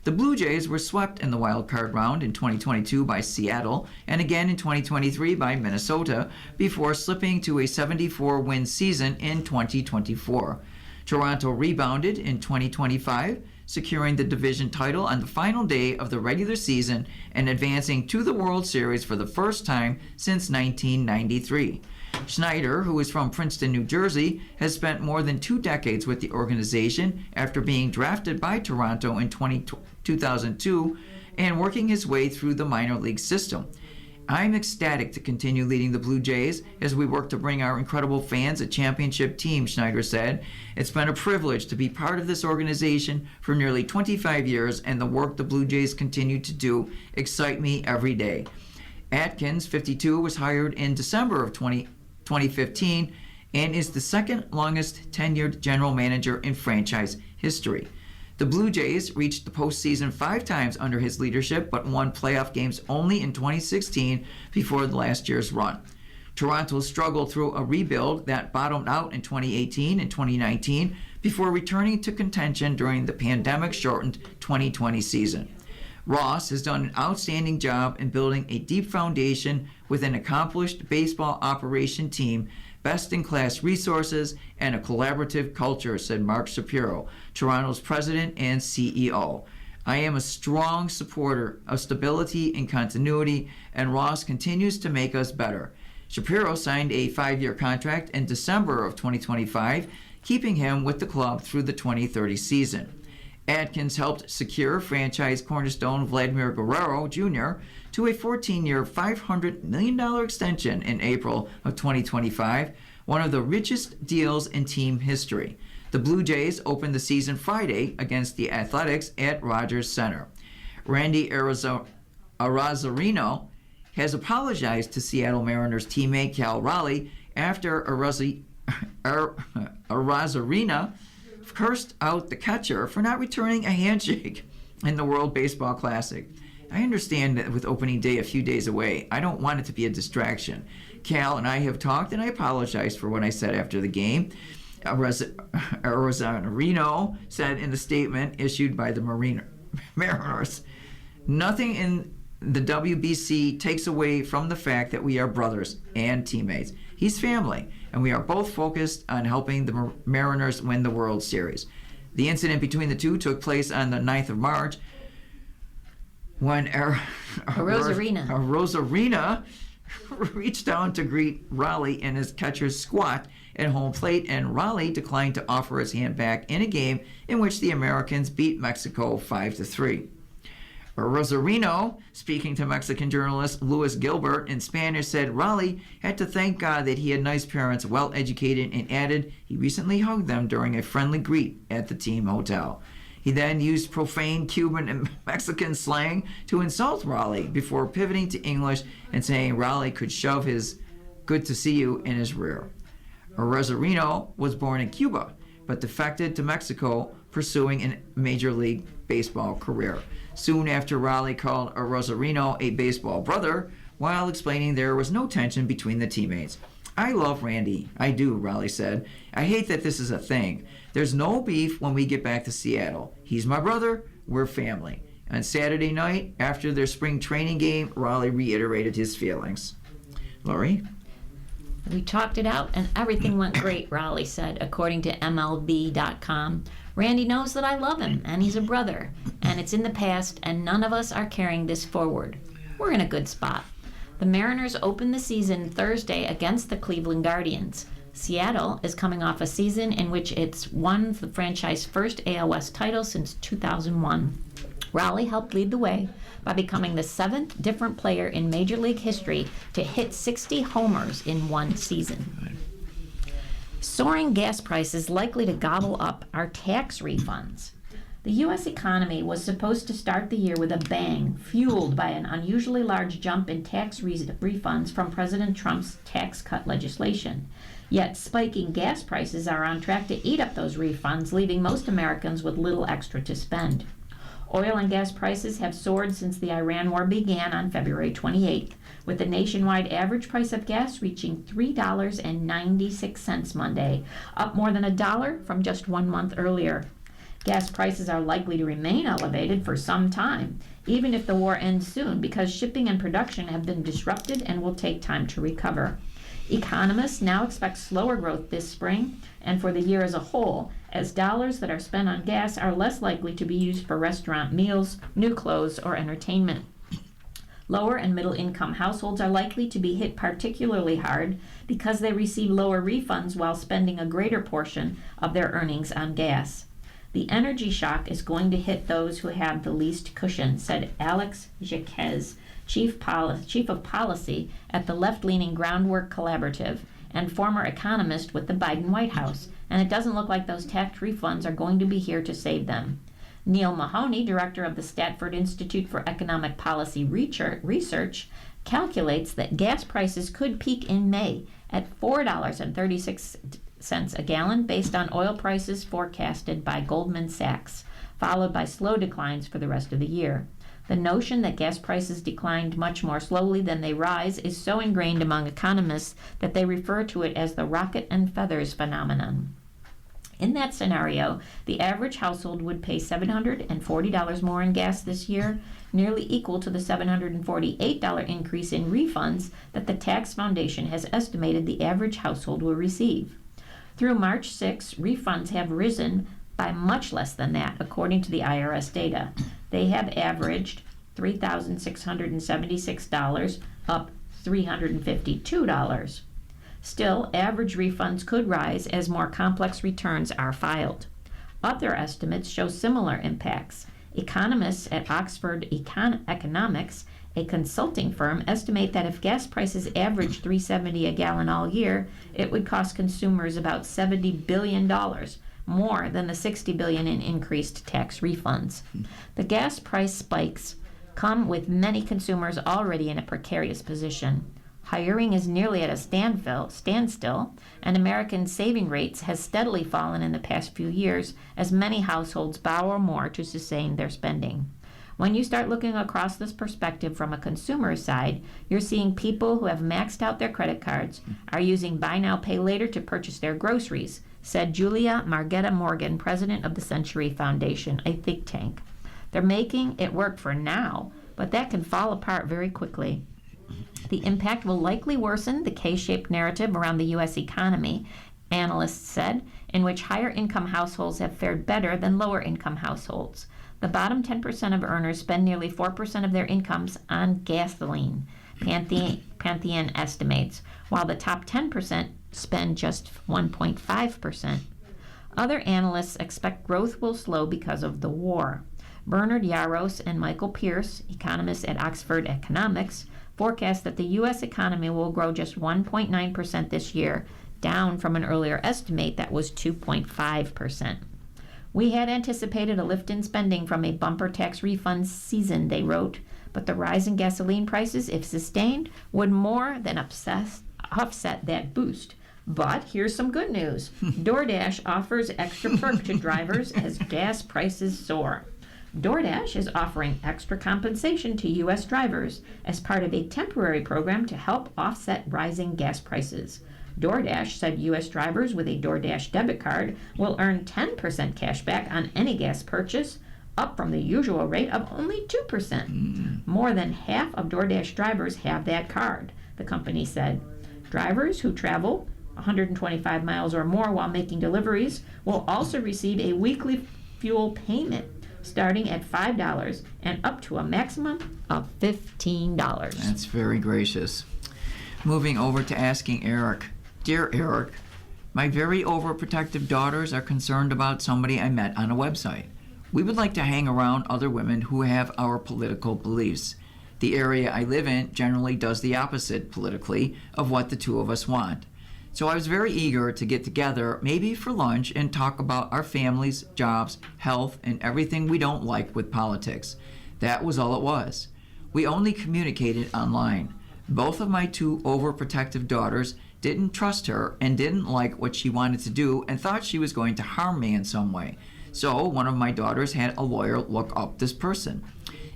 The Blue Jays were swept in the wild card round in 2022 by Seattle and again in 2023 by Minnesota before slipping to a 74-win season in 2024. Toronto rebounded in 2025, securing the division title on the final day of the regular season and advancing to the World Series for the first time since 1993. Schneider, who is from Princeton, New Jersey, has spent more than 2 decades with the organization after being drafted by Toronto in 2002 and working his way through the minor league system. I'm ecstatic to continue leading the Blue Jays as we work to bring our incredible fans a championship team, Schneider said. It's been a privilege to be part of this organization for nearly 25 years, and the work the Blue Jays continue to do excite me every day. Atkins, 52, was hired in December of 2015 and is the second longest tenured general manager in franchise history. The Blue Jays reached the postseason 5 times under his leadership, but won playoff games only in 2016 before last year's run. Toronto struggled through a rebuild that bottomed out in 2018 and 2019 before returning to contention during the pandemic-shortened 2020 season. Ross has done an outstanding job in building a deep foundation with an accomplished baseball operation team, best-in-class resources, and a collaborative culture, said Mark Shapiro, Toronto's president and CEO. I am a strong supporter of stability and continuity, and Ross continues to make us better. Shapiro signed a 5-year contract in December of 2025, keeping him with the club through the 2030 season. Atkins helped secure franchise cornerstone Vladimir Guerrero Jr. to a 14-year, $500 million extension in April of 2025, one of the richest deals in team history. The Blue Jays opened the season Friday against the Athletics at Rogers Center. Randy Arozareno has apologized to Seattle Mariners teammate Cal Raleigh after Arozarena cursed out the catcher for not returning a handshake in the World Baseball Classic. I understand that with opening day a few days away, I don't want it to be a distraction. Cal and I have talked, and I apologize for what I said after the game, Arozareno said in the statement issued by the Mariners. Nothing in the WBC takes away from the fact that we are brothers and teammates. He's family, and we are both focused on helping the Mariners win the World Series. The incident between the two took place on the 9th of March when Arozarena reached down to greet Raleigh in his catcher's squat at home plate, and Raleigh declined to offer his hand back in a game in which the Americans beat Mexico 5-3. Rosarino, speaking to Mexican journalist Luis Gilbert in Spanish, said Raleigh had to thank God that he had nice parents, well educated, and added he recently hugged them during a friendly greet at the team hotel. He then used profane Cuban and Mexican slang to insult Raleigh before pivoting to English and saying Raleigh could shove his "good to see you" in his rear. Rosarino was born in Cuba, but defected to Mexico, pursuing a Major League Baseball career. Soon after, Raleigh called Rosarino a baseball brother while explaining there was no tension between the teammates. "I love Randy. I do," Raleigh said. "I hate that this is a thing. There's no beef when we get back to Seattle. He's my brother. We're family." On Saturday night, after their spring training game, Raleigh reiterated his feelings. Lori? We talked it out and everything went great, Raleigh said, according to MLB.com. "Randy knows that I love him and he's a brother, and it's in the past and none of us are carrying this forward. We're in a good spot." The Mariners open the season Thursday against the Cleveland Guardians. Seattle is coming off a season in which it's won the franchise's first AL West title since 2001. Raleigh helped lead the way by becoming the 7th different player in Major League history to hit 60 homers in one season. Soaring gas prices likely to gobble up our tax refunds. The U.S. economy was supposed to start the year with a bang, fueled by an unusually large jump in tax refunds from President Trump's tax cut legislation. Yet spiking gas prices are on track to eat up those refunds, leaving most Americans with little extra to spend. Oil and gas prices have soared since the Iran war began on February 28th, with the nationwide average price of gas reaching $3.96 Monday, up more than $1 from just 1 month earlier. Gas prices are likely to remain elevated for some time, even if the war ends soon, because shipping and production have been disrupted and will take time to recover. Economists now expect slower growth this spring and for the year as a whole, as dollars that are spent on gas are less likely to be used for restaurant meals, new clothes, or entertainment. Lower and middle income households are likely to be hit particularly hard because they receive lower refunds while spending a greater portion of their earnings on gas. The energy shock is going to hit those who have the least cushion, said Alex Jaquez, Chief of Policy at the left-leaning Groundwork Collaborative and former economist with the Biden White House, and it doesn't look like those tax refunds are going to be here to save them. Neil Mahoney, director of the Stanford Institute for Economic Policy Research, calculates that gas prices could peak in May at $4.36 a gallon based on oil prices forecasted by Goldman Sachs, followed by slow declines for the rest of the year. The notion that gas prices declined much more slowly than they rise is so ingrained among economists that they refer to it as the rocket and feathers phenomenon. In that scenario, the average household would pay $740 more in gas this year, nearly equal to the $748 increase in refunds that the Tax Foundation has estimated the average household will receive. Through March 6, refunds have risen by much less than that, according to the IRS data. They have averaged $3,676, up $352. Still, average refunds could rise as more complex returns are filed. Other estimates show similar impacts. Economists at Oxford Economics, a consulting firm, estimate that if gas prices average $3.70 a gallon all year, it would cost consumers about $70 billion, more than the $60 billion in increased tax refunds. The gas price spikes come with many consumers already in a precarious position. Hiring is nearly at a standstill, and American saving rates has steadily fallen in the past few years as many households borrow more to sustain their spending. When you start looking across this perspective from a consumer side, you're seeing people who have maxed out their credit cards are using buy now, pay later to purchase their groceries, said Julia Margetta Morgan, president of the Century Foundation, a think tank. They're making it work for now, but that can fall apart very quickly. The impact will likely worsen the K-shaped narrative around the U.S. economy, analysts said, in which higher income households have fared better than lower income households. The bottom 10% of earners spend nearly 4% of their incomes on gasoline, Pantheon estimates, while the top 10% spend just 1.5%. Other analysts expect growth will slow because of the war. Bernard Yaros and Michael Pierce, economists at Oxford Economics, forecast that the U.S. economy will grow just 1.9% this year, down from an earlier estimate that was 2.5%. We had anticipated a lift in spending from a bumper tax refund season, they wrote, but the rise in gasoline prices, if sustained, would more than offset that boost. But here's some good news. DoorDash offers extra perk to drivers as gas prices soar. DoorDash is offering extra compensation to U.S. drivers as part of a temporary program to help offset rising gas prices. DoorDash said U.S. drivers with a DoorDash debit card will earn 10% cash back on any gas purchase, up from the usual rate of only 2%. More than half of DoorDash drivers have that card, the company said. Drivers who travel 125 miles or more while making deliveries will also receive a weekly fuel payment starting at $5 and up to a maximum of $15. That's very gracious. Moving over to asking Eric. Dear Eric, my very overprotective daughters are concerned about somebody I met on a website. We would like to hang around other women who have our political beliefs. The area I live in generally does the opposite politically of what the two of us want. So I was very eager to get together, maybe for lunch, and talk about our families, jobs, health, and everything we don't like with politics. That was all it was. We only communicated online. Both of my two overprotective daughters didn't trust her and didn't like what she wanted to do and thought she was going to harm me in some way. So one of my daughters had a lawyer look up this person.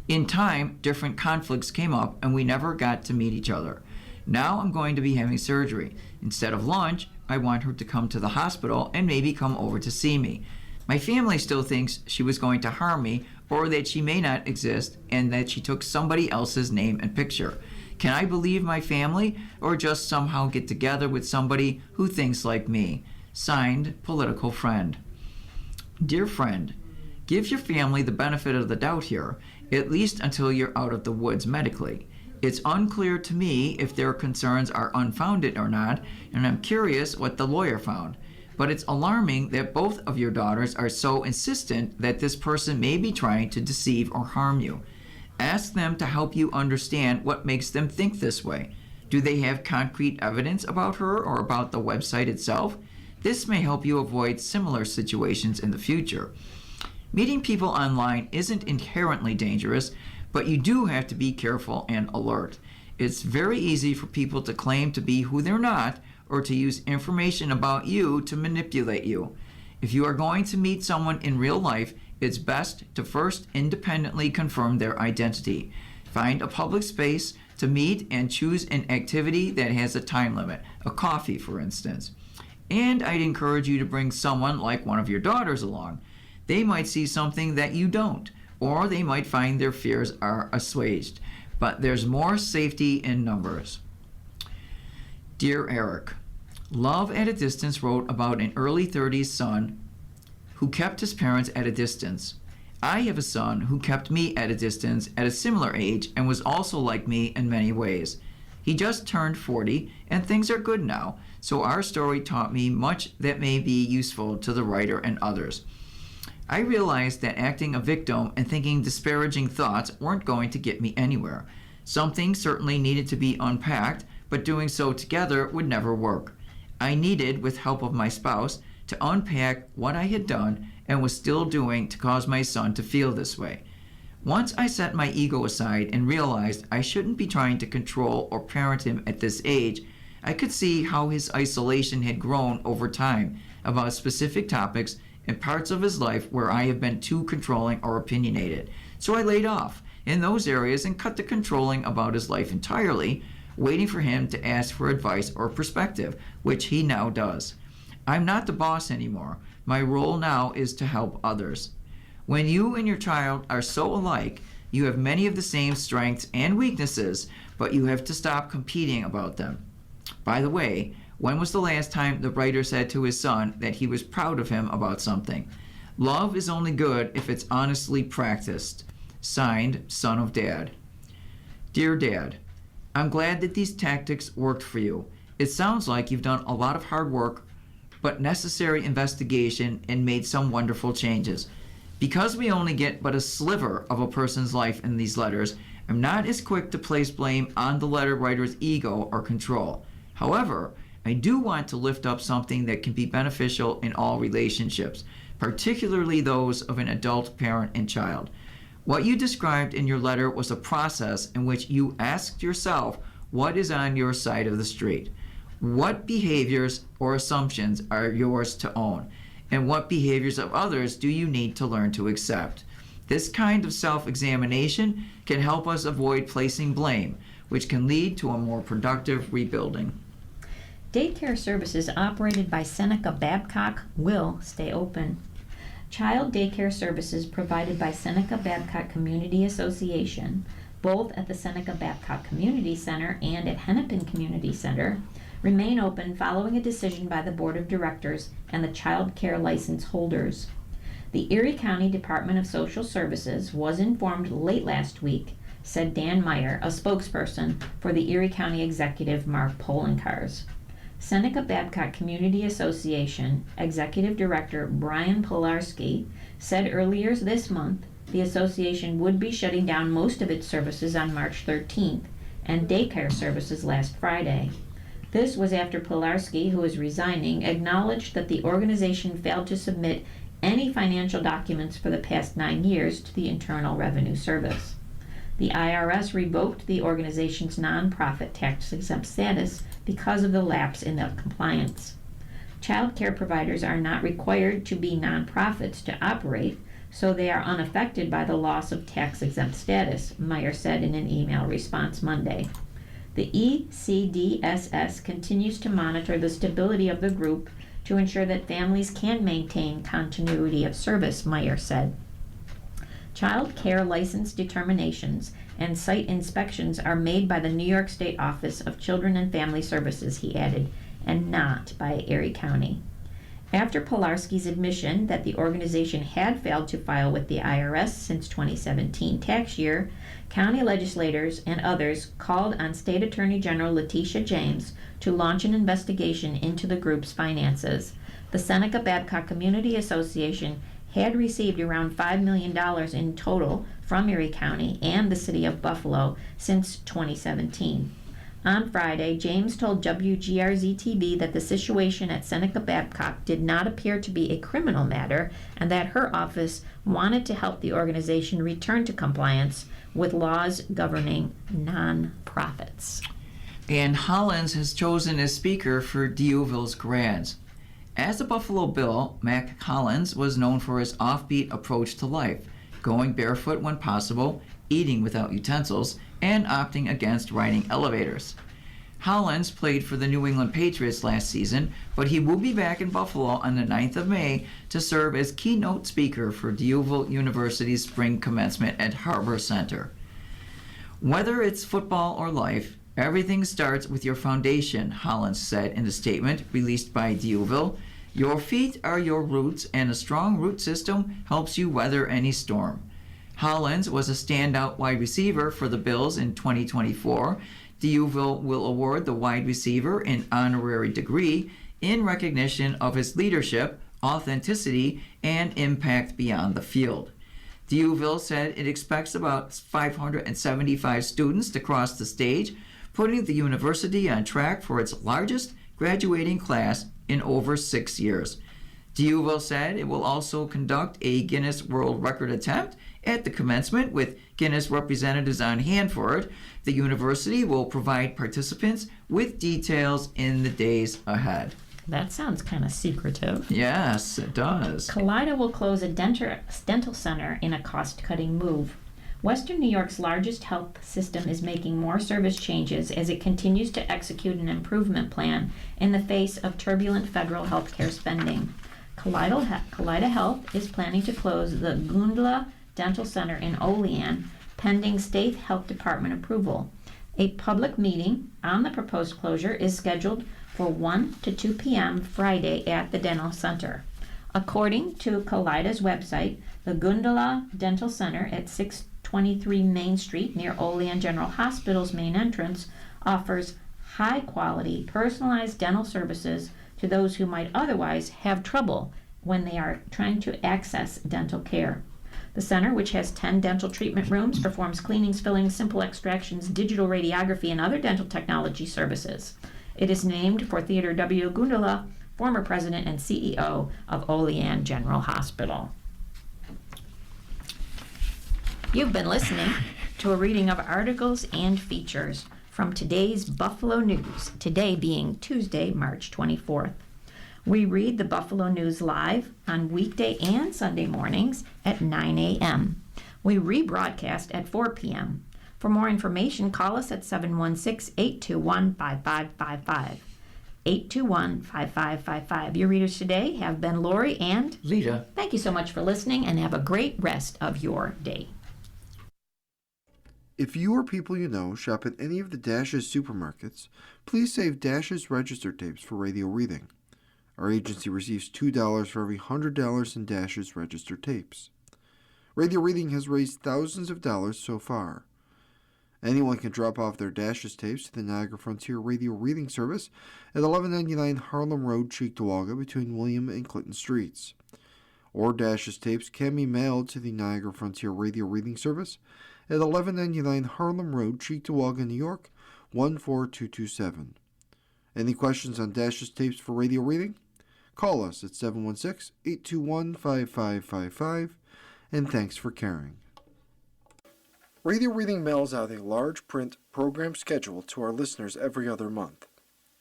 In time, different conflicts came up and we never got to meet each other. Now I'm going to be having surgery. Instead of lunch, I want her to come to the hospital and maybe come over to see me. My family still thinks she was going to harm me or that she may not exist and that she took somebody else's name and picture. Can I believe my family or just somehow get together with somebody who thinks like me? Signed, Political Friend. Dear friend, give your family the benefit of the doubt here, at least until you're out of the woods medically. It's unclear to me if their concerns are unfounded or not, and I'm curious what the lawyer found. But it's alarming that both of your daughters are so insistent that this person may be trying to deceive or harm you. Ask them to help you understand what makes them think this way. Do they have concrete evidence about her or about the website itself? This may help you avoid similar situations in the future. Meeting people online isn't inherently dangerous, but you do have to be careful and alert. It's very easy for people to claim to be who they're not or to use information about you to manipulate you. If you are going to meet someone in real life, it's best to first independently confirm their identity. Find a public space to meet and choose an activity that has a time limit, a coffee, for instance. And I'd encourage you to bring someone like one of your daughters along. They might see something that you don't, or they might find their fears are assuaged. But there's more safety in numbers. Dear Eric, Love at a Distance wrote about an early 30s son who kept his parents at a distance. I have a son who kept me at a distance at a similar age and was also like me in many ways. He just turned 40 and things are good now, so our story taught me much that may be useful to the writer and others. I realized that acting a victim and thinking disparaging thoughts weren't going to get me anywhere. Something certainly needed to be unpacked, but doing so together would never work. I needed, with help of my spouse, to unpack what I had done and was still doing to cause my son to feel this way. Once I set my ego aside and realized I shouldn't be trying to control or parent him at this age, I could see how his isolation had grown over time about specific topics and parts of his life where I have been too controlling or opinionated. So I laid off in those areas and cut the controlling about his life entirely, waiting for him to ask for advice or perspective, which he now does. I'm not the boss anymore. My role now is to help others. When you and your child are so alike, you have many of the same strengths and weaknesses, but you have to stop competing about them. By the way, when was the last time the writer said to his son that he was proud of him about something? Love is only good if it's honestly practiced. Signed, Son of Dad. Dear Dad, I'm glad that these tactics worked for you. It sounds like you've done a lot of hard work, but necessary investigation and made some wonderful changes. Because we only get but a sliver of a person's life in these letters, I'm not as quick to place blame on the letter writer's ego or control. However, I do want to lift up something that can be beneficial in all relationships, particularly those of an adult parent and child. What you described in your letter was a process in which you asked yourself what is on your side of the street. What behaviors or assumptions are yours to own? And what behaviors of others do you need to learn to accept? This kind of self-examination can help us avoid placing blame, which can lead to a more productive rebuilding. Daycare services operated by Seneca Babcock will stay open. Child daycare services provided by Seneca Babcock Community Association, both at the Seneca Babcock Community Center and at Hennepin Community Center, remain open following a decision by the Board of Directors and the child care license holders. The Erie County Department of Social Services was informed late last week, said Dan Meyer, a spokesperson for the Erie County Executive Mark Polenkars. Seneca Babcock Community Association Executive Director Brian Pilarski said earlier this month the association would be shutting down most of its services on March 13th and daycare services last Friday. This was after Pilarski, who is resigning, acknowledged that the organization failed to submit any financial documents for the past 9 years to the Internal Revenue Service. The IRS revoked the organization's nonprofit tax-exempt status because of the lapse in the compliance. Child care providers are not required to be nonprofits to operate, so they are unaffected by the loss of tax-exempt status, Meyer said in an email response Monday. The ECDSS continues to monitor the stability of the group to ensure that families can maintain continuity of service, Meyer said. Child care license determinations and site inspections are made by the New York State Office of Children and Family Services, he added, and not by Erie County. After Pilarski's admission that the organization had failed to file with the IRS since 2017 tax year, county legislators and others called on State Attorney General Letitia James to launch an investigation into the group's finances. The Seneca Babcock Community Association had received around $5 million in total from Erie County and the city of Buffalo since 2017. On Friday, James told WGRZ-TV that the situation at Seneca Babcock did not appear to be a criminal matter and that her office wanted to help the organization return to compliance with laws governing nonprofits. And Hollins has chosen as speaker for Deauville's Grads. As a Buffalo Bill, Mac Hollins was known for his offbeat approach to life, going barefoot when possible, eating without utensils, and opting against riding elevators. Hollins played for the New England Patriots last season, but he will be back in Buffalo on the 9th of May to serve as keynote speaker for Deauville University's spring commencement at Harbor Center. Whether it's football or life, everything starts with your foundation, Hollins said in a statement released by Deauville. Your feet are your roots, and a strong root system helps you weather any storm. Hollins was a standout wide receiver for the Bills in 2024. Deauville will award the wide receiver an honorary degree in recognition of his leadership, authenticity, and impact beyond the field. Deauville said it expects about 575 students to cross the stage, putting the university on track for its largest graduating class in over 6 years. Deauville said it will also conduct a Guinness World Record attempt at the commencement with Guinness representatives on hand for it. The university will provide participants with details in the days ahead. That sounds kind of secretive. Yes, it does. Kaleida will close a dental center in a cost-cutting move. Western New York's largest health system is making more service changes as it continues to execute an improvement plan in the face of turbulent federal healthcare spending. Kaleida Health is planning to close the Gundla Dental Center in Olean, pending state health department approval. A public meeting on the proposed closure is scheduled for 1 to 2 p.m. Friday at the dental center. According to Kaleida's website, the Gundla Dental Center at 623 Main Street near Olean General Hospital's main entrance offers high-quality, personalized dental services to those who might otherwise have trouble when they are trying to access dental care. The center, which has 10 dental treatment rooms, performs cleanings, fillings, simple extractions, digital radiography, and other dental technology services. It is named for Theodore W. Gundula, former president and CEO of Olean General Hospital. You've been listening to a reading of articles and features from today's Buffalo News, today being Tuesday, March 24th. We read the Buffalo News live on weekday and Sunday mornings at 9 a.m. We rebroadcast at 4 p.m. For more information, call us at 716-821-5555. 821-5555. Your readers today have been Lori and Lita. Thank you so much for listening, and have a great rest of your day. If you or people you know shop at any of the Dash's supermarkets, please save Dash's register tapes for radio reading. Our agency receives $2 for every $100 in Dash's register tapes. Radio reading has raised thousands of dollars so far. Anyone can drop off their Dash's tapes to the Niagara Frontier Radio Reading Service at 1199 Harlem Road, Cheektowaga, between William and Clinton Streets. Or Dash's tapes can be mailed to the Niagara Frontier Radio Reading Service at 1199 Harlem Road, Cheektowaga, New York, 14227. Any questions on Dash's tapes for radio reading? Call us at 716-821-5555, and thanks for caring. Radio Reading mails out a large print program schedule to our listeners every other month.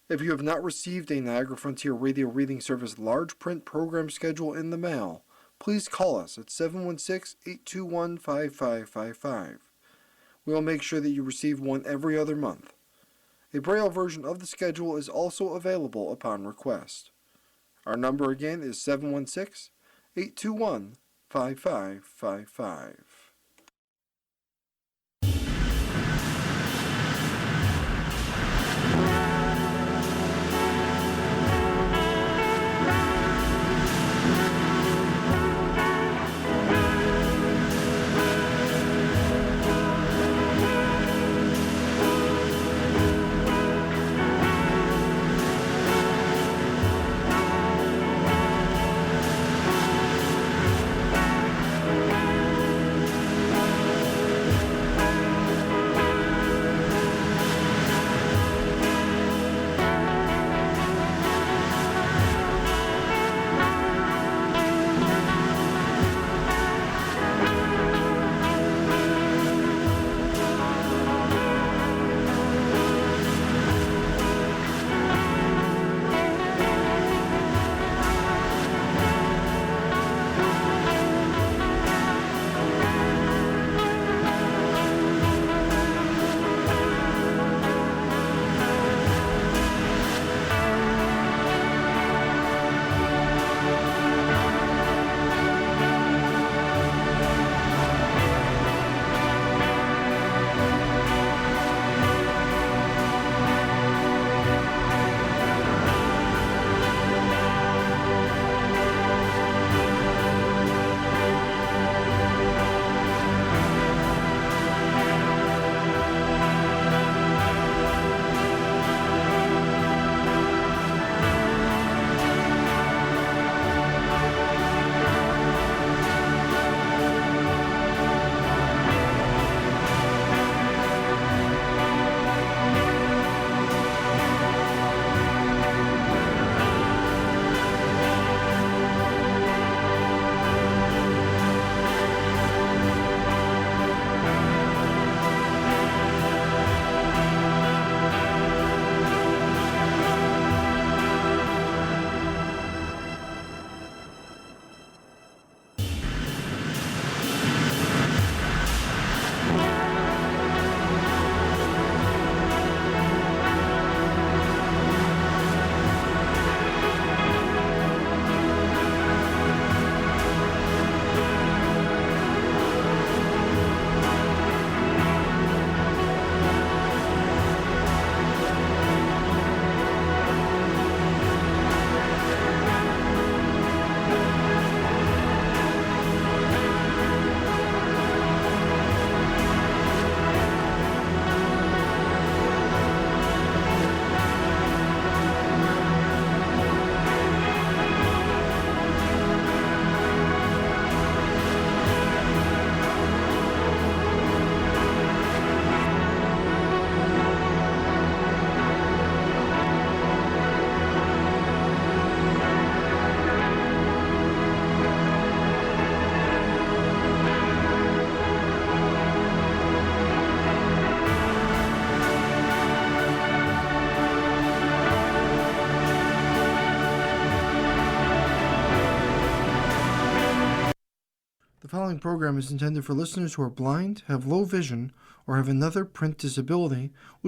If you have not received a Niagara Frontier Radio Reading Service large print program schedule in the mail, please call us at 716-821-5555. We will make sure that you receive one every other month. A Braille version of the schedule is also available upon request. Our number again is 716-821-5555. following program is intended for listeners who are blind, have low vision, or have another print disability,